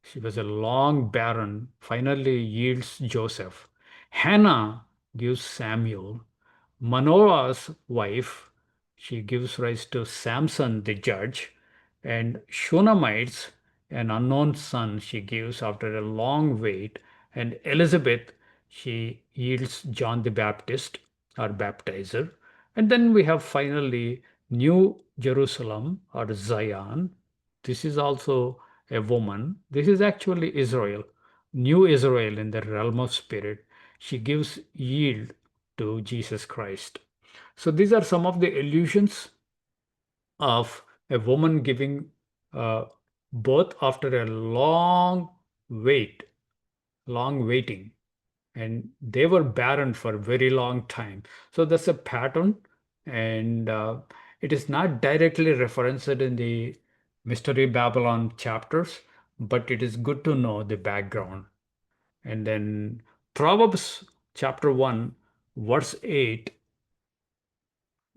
she was a long barren, finally yields Joseph. Hannah gives Samuel. Manoah's wife, she gives rise to Samson the judge, and Shunamites, an unknown son, she gives after a long wait, and Elizabeth, she yields John the Baptist or baptizer. And then we have finally New Jerusalem or Zion. This is also a woman. This is actually Israel, New Israel in the realm of spirit. She gives yield to Jesus Christ. So these are some of the illusions of a woman giving uh, birth after a wait, long waiting, and they were barren for a very long time. So that's a pattern, and it is not directly referenced in the Mystery Babylon chapters, but it is good to know the background. And then Proverbs chapter 1, verse 8,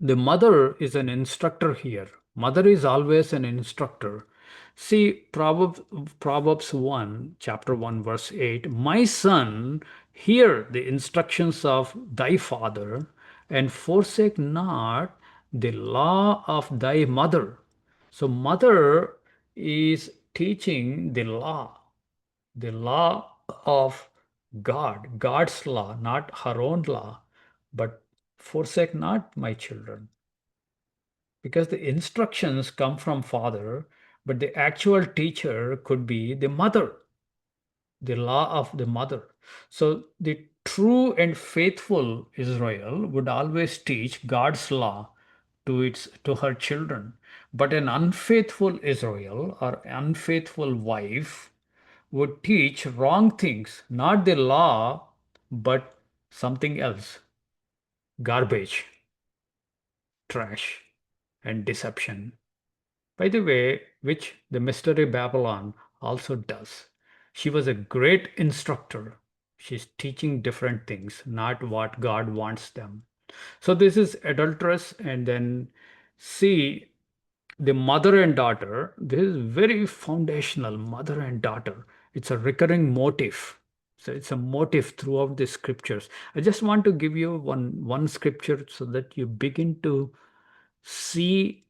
the mother is an instructor here. Mother is always an instructor. See, Proverbs 1, chapter 1, verse 8. My son, hear the instructions of thy father, and forsake not the law of thy mother. So, mother is teaching the law of God, God's law, not her own law, but forsake not my children. Because the instructions come from father, but the actual teacher could be the mother, the law of the mother. So the true and faithful Israel would always teach God's law to her children. But an unfaithful Israel or unfaithful wife would teach wrong things, not the law, but something else. garbage, trash, and deception. By the way, which the Mystery Babylon also does. She was a great instructor. She's teaching different things, not what God wants them. So this is adulteress, and then see the mother and daughter. This is very foundational, mother and daughter. It's a recurring motif. So it's a motif throughout the scriptures. I just want to give you one scripture so that you begin to see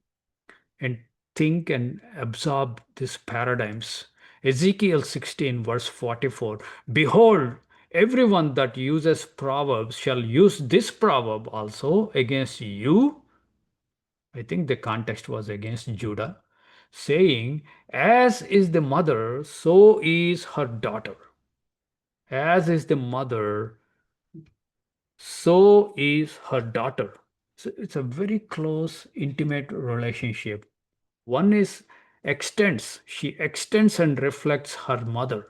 and think and absorb these paradigms. Ezekiel 16, verse 44. Behold, everyone that uses proverbs shall use this proverb also against you. I think the context was against Judah, saying, as is the mother, so is her daughter. As is the mother, so is her daughter. So it's a very close, intimate relationship. One is extends, she extends and reflects her mother.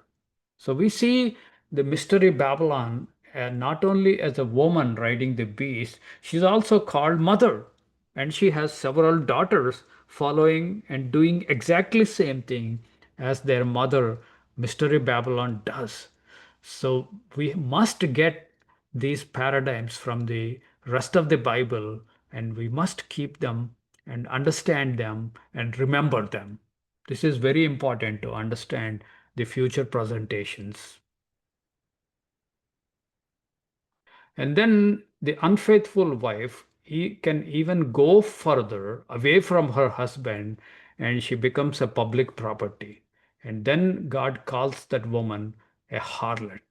So we see the mystery Babylon not only as a woman riding the beast, she's also called mother. And she has several daughters following and doing exactly same thing as their mother, Mystery Babylon, does. So we must get these paradigms from the rest of the Bible, and we must keep them and understand them and remember them. This is very important to understand the future presentations. And then the unfaithful wife he can even go further away from her husband, and she becomes a public property. And then God calls that woman a harlot.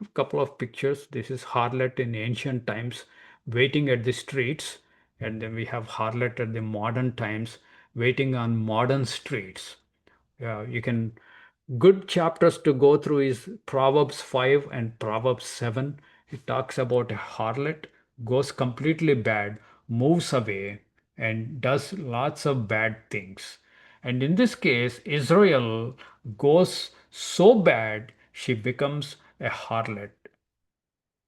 A couple of pictures. This is harlot in ancient times waiting at the streets, and then we have harlot at the modern times waiting on modern streets. You can good chapters to go through is Proverbs 5 and Proverbs 7. It talks about a harlot goes completely bad, moves away, and does lots of bad things. And in this case, Israel goes so bad, she becomes a harlot.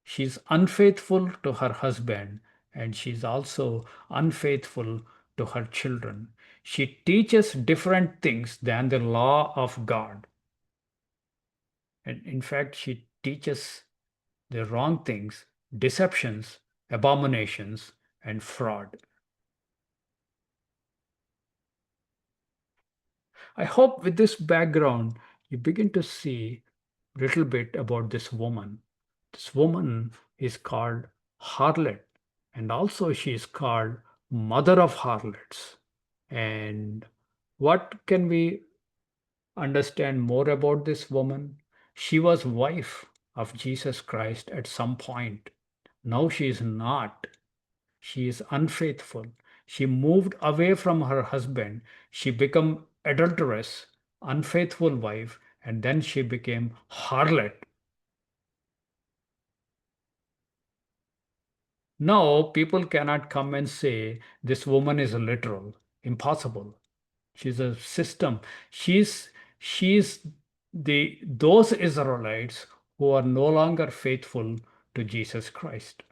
She's unfaithful to her husband, and she's also unfaithful to her children. She teaches different things than the law of God. And in fact, she teaches the wrong things, deceptions, abominations, and fraud. I hope with this background, you begin to see a little bit about this woman. This woman is called harlot, and also she is called mother of harlots. And what can we understand more about this woman? She was wife of Jesus Christ at some point. Now she is not. She is unfaithful. She moved away from her husband. She became adulteress, unfaithful wife, and then she became harlot. Now people cannot come and say this woman is literal. Impossible. She's a system. She's the those Israelites who are no longer faithful to Jesus Christ.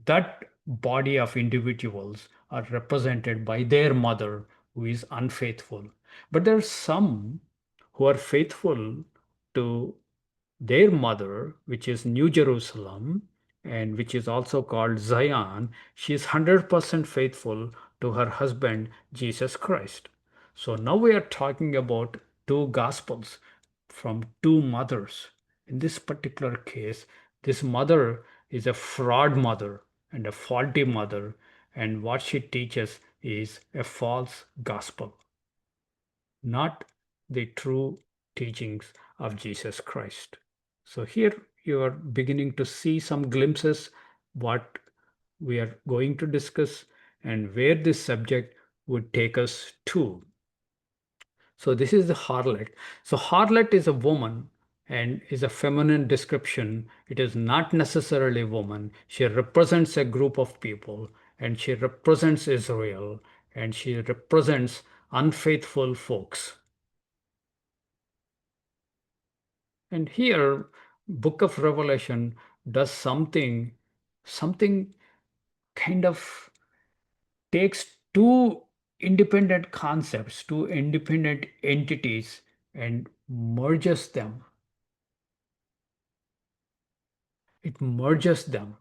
That body of individuals are represented by their mother who is unfaithful. But there are some who are faithful to their mother, which is New Jerusalem, and which is also called Zion. She is 100% faithful to her husband, Jesus Christ. So now we are talking about two gospels from two mothers. In this particular case, this mother is a fraud mother and a faulty mother, and what she teaches is a false gospel, not the true teachings of Jesus Christ. So here you are beginning to see some glimpses what we are going to discuss and where this subject would take us to. So this is the harlot. So harlot is a woman and is a feminine description. It is not necessarily a woman. She represents a group of people, and she represents Israel, and she represents unfaithful folks. And here, Book of Revelation does something kind of takes two independent concepts, two independent entities, and merges them. It merges them.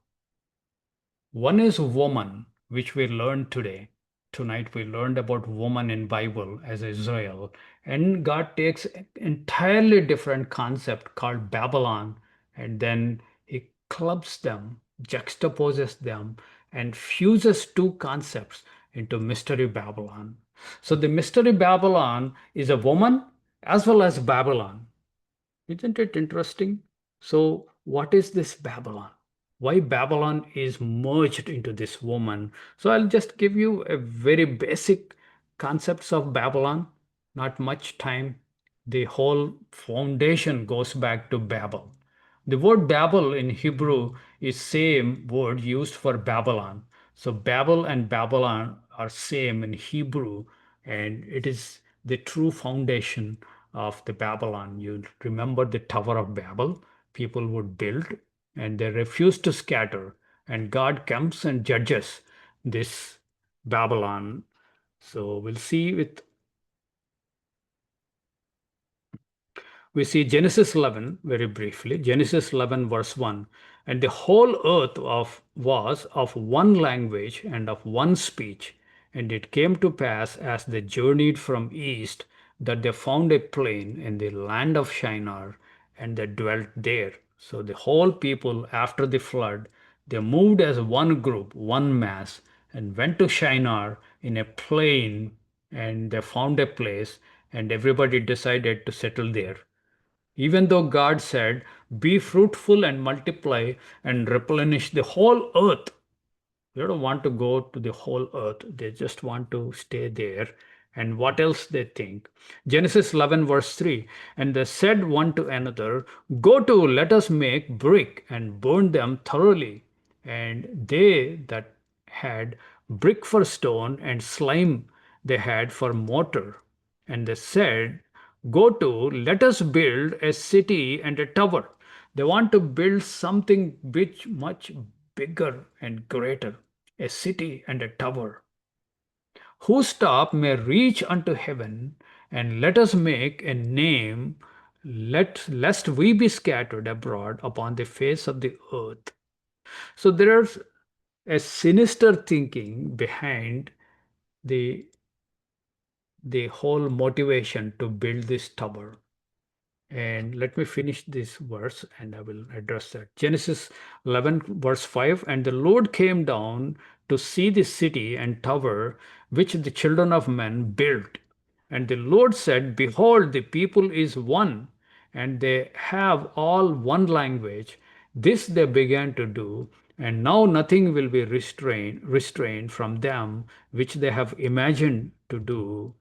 One is woman, which we learned today. Tonight we learned about woman in Bible as Israel. And God takes an entirely different concept called Babylon, and then he clubs them, juxtaposes them, and fuses two concepts into Mystery Babylon. So the Mystery Babylon is a woman as well as Babylon. Isn't it interesting? So, what is this Babylon? Why Babylon is merged into this woman? So, I'll just give you a very basic concepts of Babylon. Not much time. The whole foundation goes back to Babel. The word Babel in Hebrew is same word used for Babylon. So Babel and Babylon are same in Hebrew, and it is the true foundation of the Babylon. You remember the Tower of Babel? People would build and they refused to scatter, and God comes and judges this Babylon. So we'll see with we see Genesis 11 very briefly. Genesis 11, verse 1. And the whole earth was of one language and of one speech. And it came to pass as they journeyed from east that they found a plain in the land of Shinar, and they dwelt there. So the whole people after the flood, they moved as one group, one mass, and went to Shinar in a plain, and they found a place, and everybody decided to settle there. Even though God said, be fruitful and multiply and replenish the whole earth. They don't want to go to the whole earth. They just want to stay there. And what else they think? Genesis 11, verse 3. And they said one to another, go to, let us make brick and burn them thoroughly. And they that had brick for stone and slime they had for mortar. And they said, go to, let us build a city and a tower. They want to build something which much bigger and greater, a city and a tower, whose top may reach unto heaven, and let us make a name, lest we be scattered abroad upon the face of the earth. So there's a sinister thinking behind the the whole motivation to build this tower. And let me finish this verse and I will address that. Genesis 11, verse 5. And the Lord came down to see the city and tower which the children of men built. And the Lord said, behold, the people is one, and they have all one language. This they began to do, and now nothing will be restrained from them which they have imagined to do.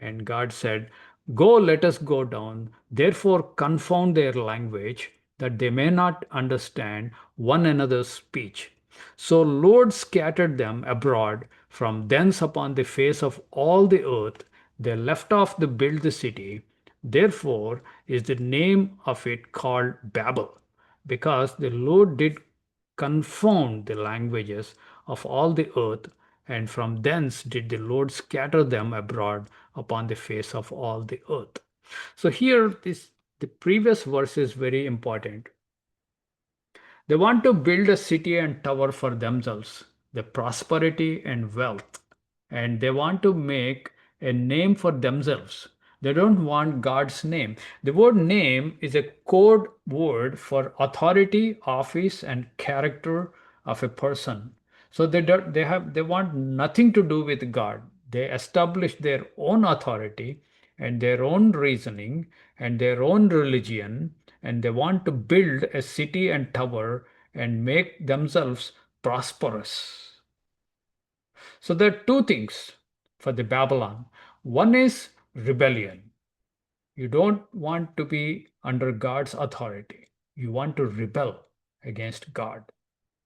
And God said, go, let us go down, therefore confound their language, that they may not understand one another's speech. So Lord scattered them abroad from thence upon the face of all the earth. They left off to build the city. Therefore is the name of it called Babel, because the Lord did confound the languages of all the earth, and from thence did the Lord scatter them abroad upon the face of all the earth. So here this the previous verse is very important. They want to build a city and tower for themselves, the prosperity and wealth, and they want to make a name for themselves. They don't want God's name. The word name is a code word for authority, office, and character of a person. So they want nothing to do with God. They establish their own authority and their own reasoning and their own religion, and they want to build a city and tower and make themselves prosperous. So there are two things for the Babylon. One is rebellion. You don't want to be under God's authority. You want to rebel against God,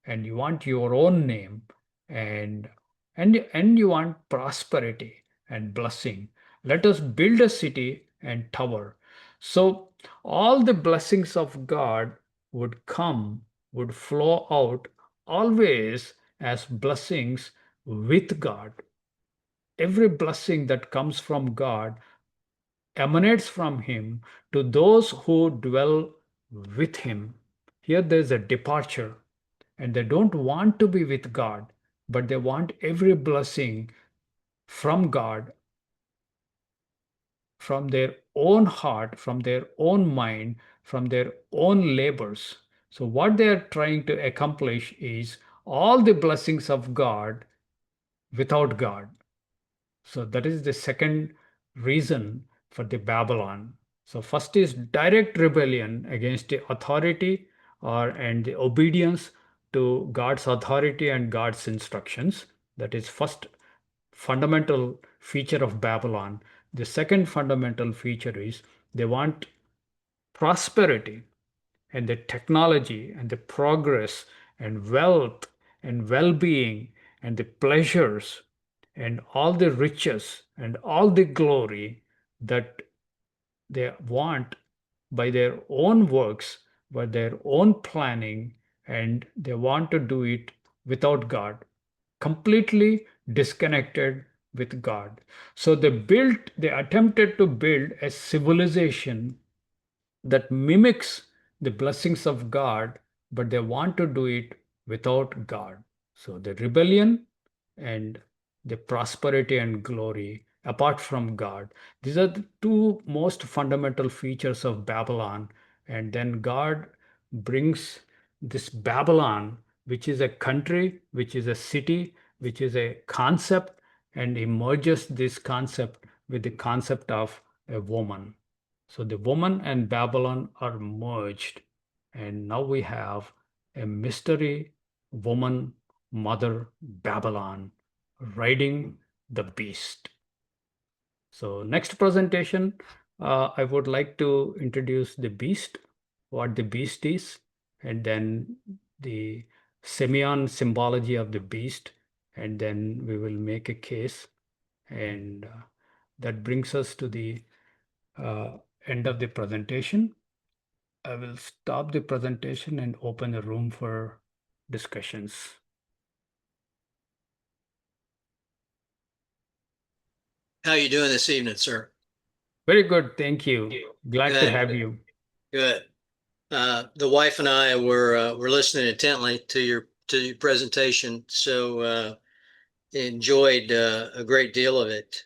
and you want your own name, and and you want prosperity and blessing. Let us build a city and tower. So all the blessings of God would come, would flow out always as blessings with God. Every blessing that comes from God emanates from Him to those who dwell with Him. Here there's a departure, and they don't want to be with God, but they want every blessing from God, from their own heart, from their own mind, from their own labors. So, what they are trying to accomplish is all the blessings of God without God. So, that is the second reason for the Babylon. So, first is direct rebellion against the authority and the obedience to God's authority and God's instructions. That is first fundamental feature of Babylon. The second fundamental feature is they want prosperity and the technology and the progress and wealth and well being and the pleasures and all the riches and all the glory that they want by their own works, by their own planning, and they want to do it without God, completely disconnected with God. So they attempted to build a civilization that mimics the blessings of God, but they want to do it without God. So the rebellion and the prosperity and glory apart from God. These are the two most fundamental features of Babylon. And then God brings this Babylon, which is a country, which is a city, which is a concept, and he merges this concept with the concept of a woman. So the woman and Babylon are merged, and now we have a mystery woman, mother Babylon, riding the beast. So next presentation, I would like to introduce the beast, what the beast is, and then the Semeion symbology of the beast, and then we will make a case, and that brings us to the uh, end of the presentation. I will stop the presentation and open the room for discussions. How are you doing this evening, sir? Very good, thank you. Glad to Good, have you. good. The wife and I were listening intently to your presentation, so enjoyed a great deal of it.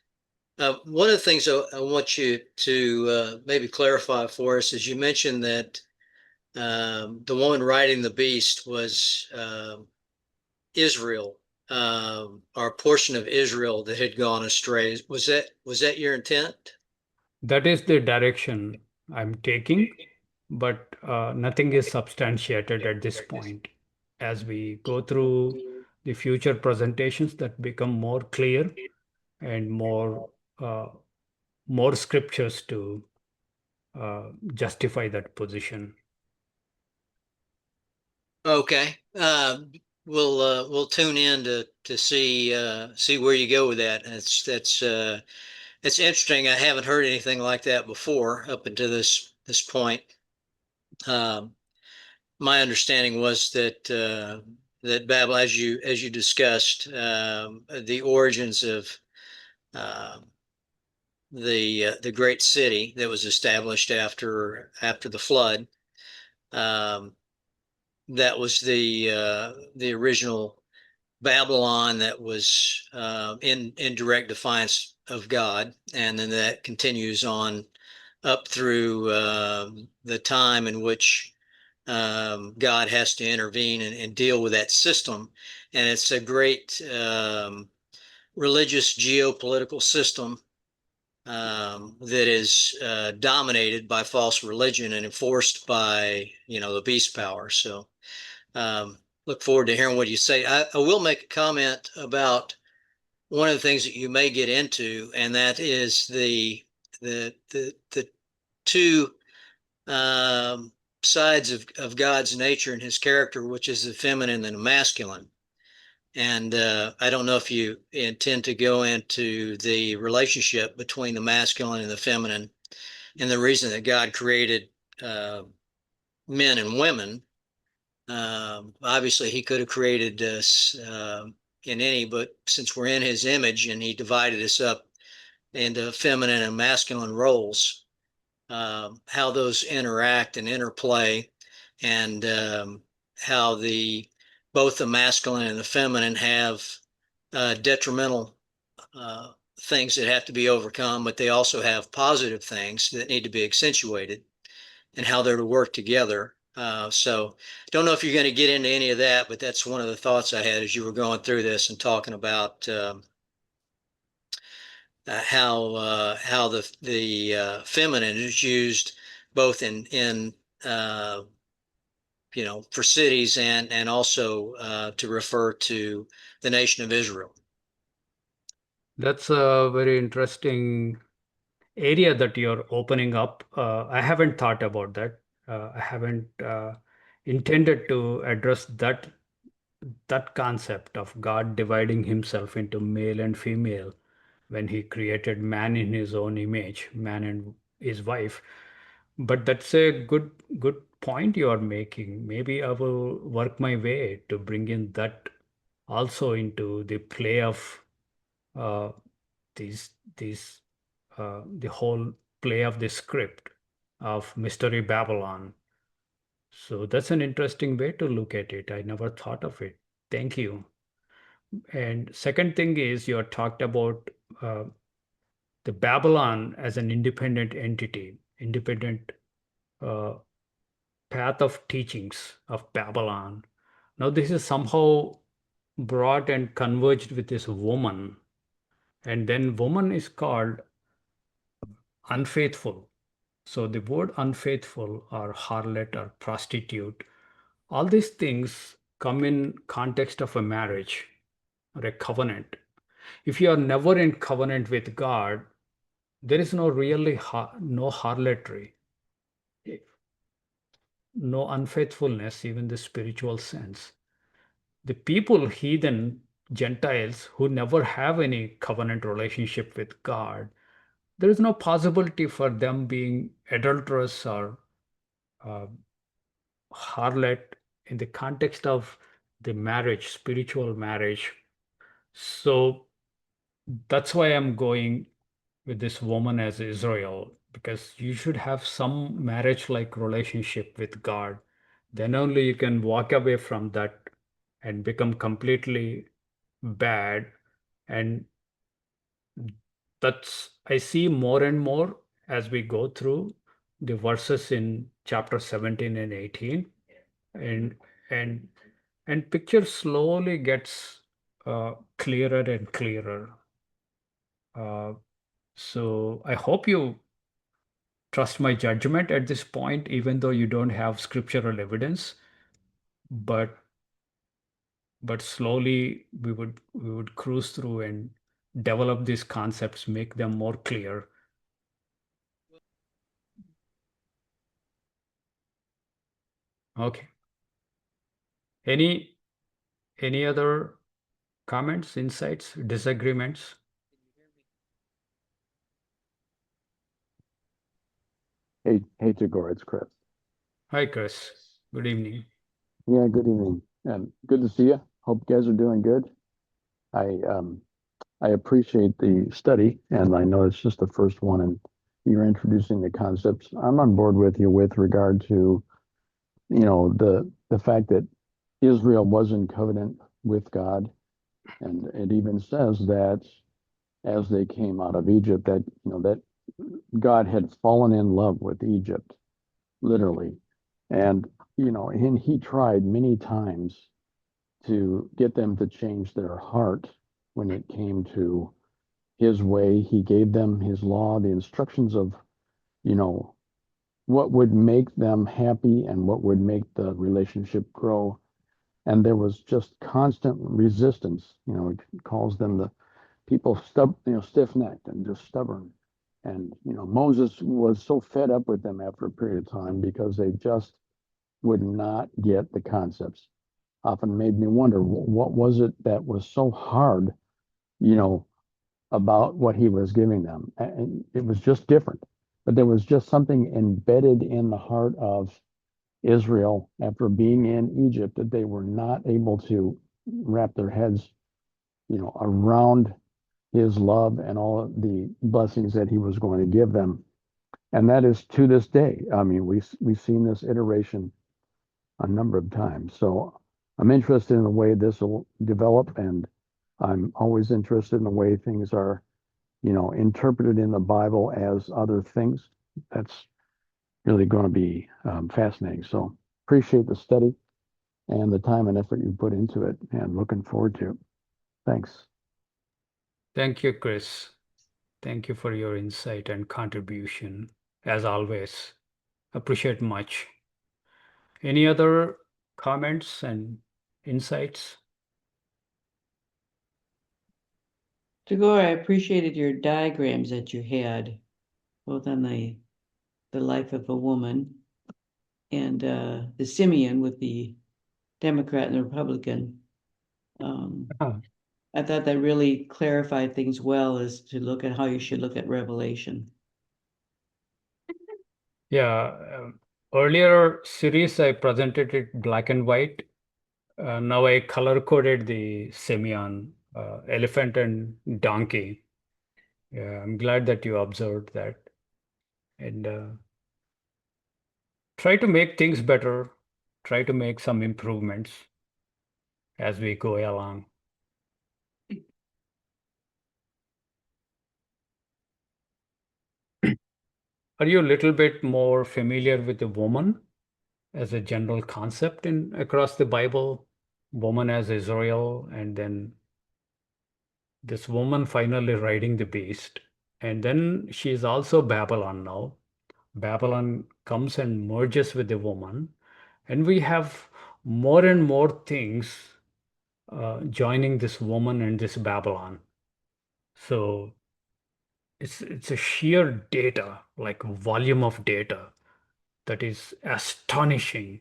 One of the things I want you to maybe clarify for us is you mentioned that the woman riding the beast was Israel, or a portion of Israel that had gone astray. Was that your intent? That is the direction I'm taking, but nothing is substantiated at this point. As we go through the future presentations that become more clear and uh, more scriptures to justify that position. Okay. We'll tune in to see where you go with that. It's interesting. I haven't heard anything like that before up until this point. Um, my understanding was that Babel, as you discussed, the origins of um the great city that was established after the flood. Um, that was the original Babylon that was in direct defiance of God, and then that continues on up through the time in which God has to intervene and deal with that system. And it's a great religious geopolitical system that is dominated by false religion and enforced by the beast power. So look forward to hearing what you say. I will make a comment about one of the things that you may get into, and that is the two um, sides of God's nature and His character, which is the feminine and the masculine. And I don't know if you intend to go into the relationship between the masculine and the feminine, and the reason that God created uh, men and women, Obviously, he could have created us in any, but since we're in his image and he divided us up into feminine and masculine roles, how those interact and interplay, and how both the masculine and the feminine have detrimental things that have to be overcome, but they also have positive things that need to be accentuated, and how they're to work together. So don't know if you're going to get into any of that, but that's one of the thoughts I had as you were going through this and talking about how the feminine is used both in for cities and also to refer to the nation of Israel. That's a very interesting area that you're opening up. I haven't thought about that. I haven't intended to address that concept of God dividing himself into male and female when he created man in his own image, man and his wife. But that's a good point you are making. Maybe I will work my way to bring in that also into the play of uh, these the whole play of the script of Mystery Babylon. So that's an interesting way to look at it. I never thought of it. Thank you. And second thing is you talked about uh, the Babylon as an independent entity, independent uh, path of teachings of Babylon. Now this is somehow brought and converged with this woman, and then woman is called unfaithful. So the word unfaithful or harlot or prostitute, all these things come in context of a marriage or a covenant. If you are never in covenant with God, there is no really no harlotry, no unfaithfulness, even the spiritual sense. The people, heathen Gentiles who never have any covenant relationship with God, there is no possibility for them being adulterous or uh, harlot in the context of the marriage, spiritual marriage. So that's why I'm going with this woman as Israel, because you should have some marriage like relationship with God. Then only you can walk away from that and become completely bad. And that's, I see more and more as we go through the verses in chapter 17 and 18. And and and picture slowly gets clearer and clearer. Uh, so I hope you trust my judgment at this point, even though you don't have scriptural evidence. But slowly we would cruise through and develop these concepts, make them more clear. Okay. Any other comments, insights, disagreements? Hey, Tagore, it's Chris. Hi, Chris. Good evening. Yeah, good evening. Good to see you. Hope you guys are doing good. I um I appreciate the study, and I know it's just the first one, and you're introducing the concepts. I'm on board with you with regard to, the fact that Israel was in covenant with God, and it even says that as they came out of Egypt, that that God had fallen in love with Egypt, literally. And and he tried many times to get them to change their heart when it came to his way. He gave them his law, the instructions of, you know, what would make them happy and what would make the relationship grow. And there was just constant resistance. It calls them the people stiff-necked and just stubborn. And Moses was so fed up with them after a period of time because they just would not get the concepts. Often made me wonder what was it that was so hard, you know, about what he was giving them. And it was just different. But there was just something embedded in the heart of Israel, after being in Egypt, that they were not able to wrap their heads, around his love and all of the blessings that he was going to give them. And that is to this day. I mean, we've seen this iteration a number of times. So I'm interested in the way this will develop, and I'm always interested in the way things are, interpreted in the Bible as other things. That's really going to be fascinating. So appreciate the study and the time and effort you put into it, and looking forward to it. Thanks. Thank you, Chris. Thank you for your insight and contribution. As always, appreciate much. Any other comments and insights? Tagore, I appreciated your diagrams that you had, both on the life of a woman and the Semeion with the Democrat and the Republican. I thought that really clarified things well as to look at how you should look at Revelation. Yeah, earlier series I presented it black and white. Now I color coded the Semeion, elephant and donkey. Yeah, I'm glad that you observed that. And try to make things better, try to make some improvements as we go along. Are you a little bit more familiar with the woman as a general concept in across the Bible? Woman as Israel, and then this woman finally riding the beast. And then she is also Babylon now. Babylon comes and merges with the woman, and we have more and more things joining this woman and this Babylon. So it's a sheer data, like volume of data that is astonishing.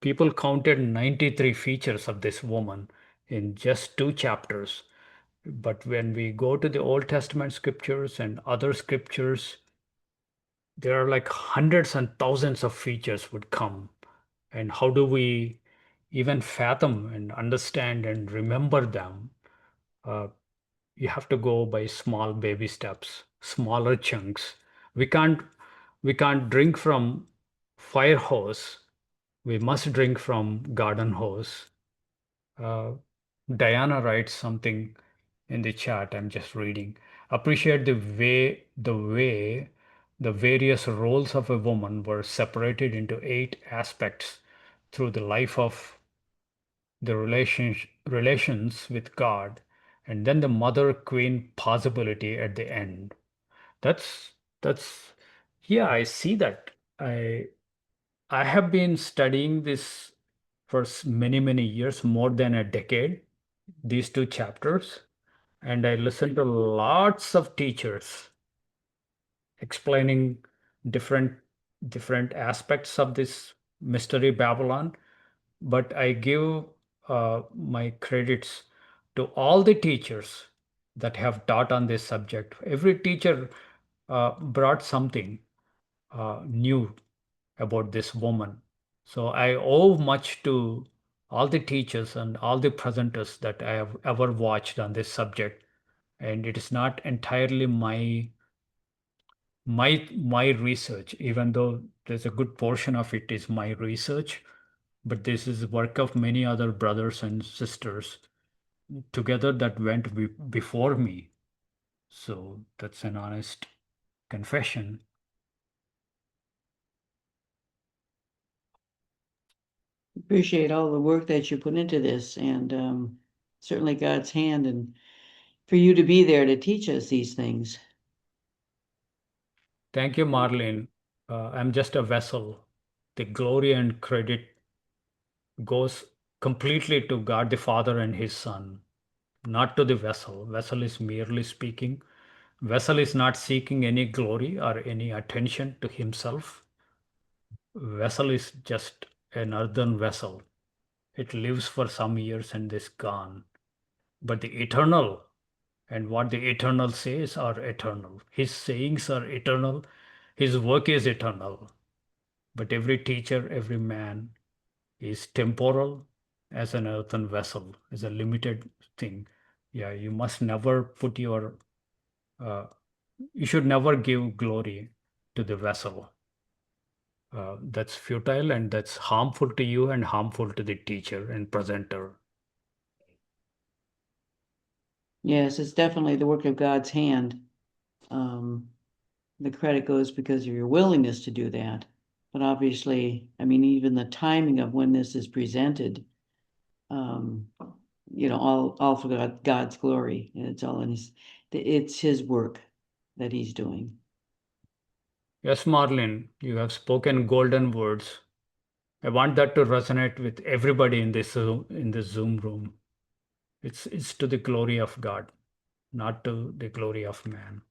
People counted 93 features of this woman in just 2 chapters. But when we go to the Old Testament scriptures and other scriptures, there are like hundreds and thousands of features would come. And how do we even fathom and understand and remember them? Uh, you have to go by small baby steps, smaller chunks. We can't we can't drink from fire hose. We must drink from garden hose. Uh, Diana writes something in the chat. I'm just reading. Appreciate the way the various roles of a woman were separated into 8 aspects through the life of the relations with God, and then the mother queen possibility at the end. That's yeah, I see that. I I have been studying this for many years, more than a decade, these 2 chapters, and I listened to lots of teachers explaining different different aspects of this mystery Babylon. But I give my credits to all the teachers that have taught on this subject. Every teacher brought something new about this woman. So I owe much to all the teachers and all the presenters that I have ever watched on this subject. And it is not entirely my research, even though there's a good portion of it is my research, but this is the work of many other brothers and sisters together that went before me. So that's an honest confession. Appreciate all the work that you put into this, and certainly God's hand, and for you to be there to teach us these things. Thank you, Marlene. I'm just a vessel. The glory and credit goes completely to God the Father and His Son, not to the vessel. Vessel is merely speaking. Vessel is not seeking any glory or any attention to himself. Vessel is just an earthen vessel. It lives for some years and is gone. But the eternal and what the eternal says are eternal. His sayings are eternal. His work is eternal. but every teacher, every man is temporal as an earthen vessel, is a limited thing. Yeah, you must never put your, you should never give glory to the vessel. That's futile and that's harmful to you and harmful to the teacher and presenter. Yes, it's definitely the work of God's hand. The credit goes because of your willingness to do that. But obviously, I mean, even the timing of when this is presented, all for God's glory. And it's all in it's his work that he's doing. Yes, Marlene, you have spoken golden words. I want that to resonate with everybody in this Zoom room. It's to the glory of God, not to the glory of man.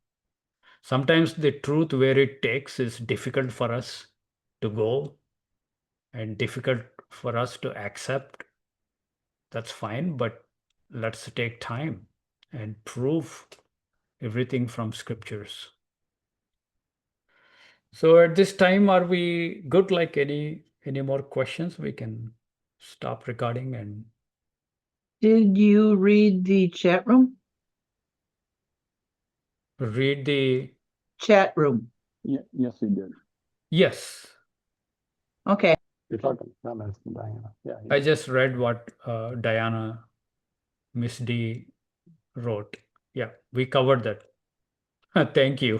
Sometimes the truth where it takes is difficult for us to go and difficult for us to accept. That's fine, but let's take time and prove everything from scriptures. So at this time, are we good? Like any more questions? We can stop recording and Did you read the chat room? read the. Chat room. Yeah, yes, he did. Yes, Okay. You're talking comments from Diana. Yeah. he I did. just read what Diana, Miss D wrote. Yeah, we covered that. Thank you.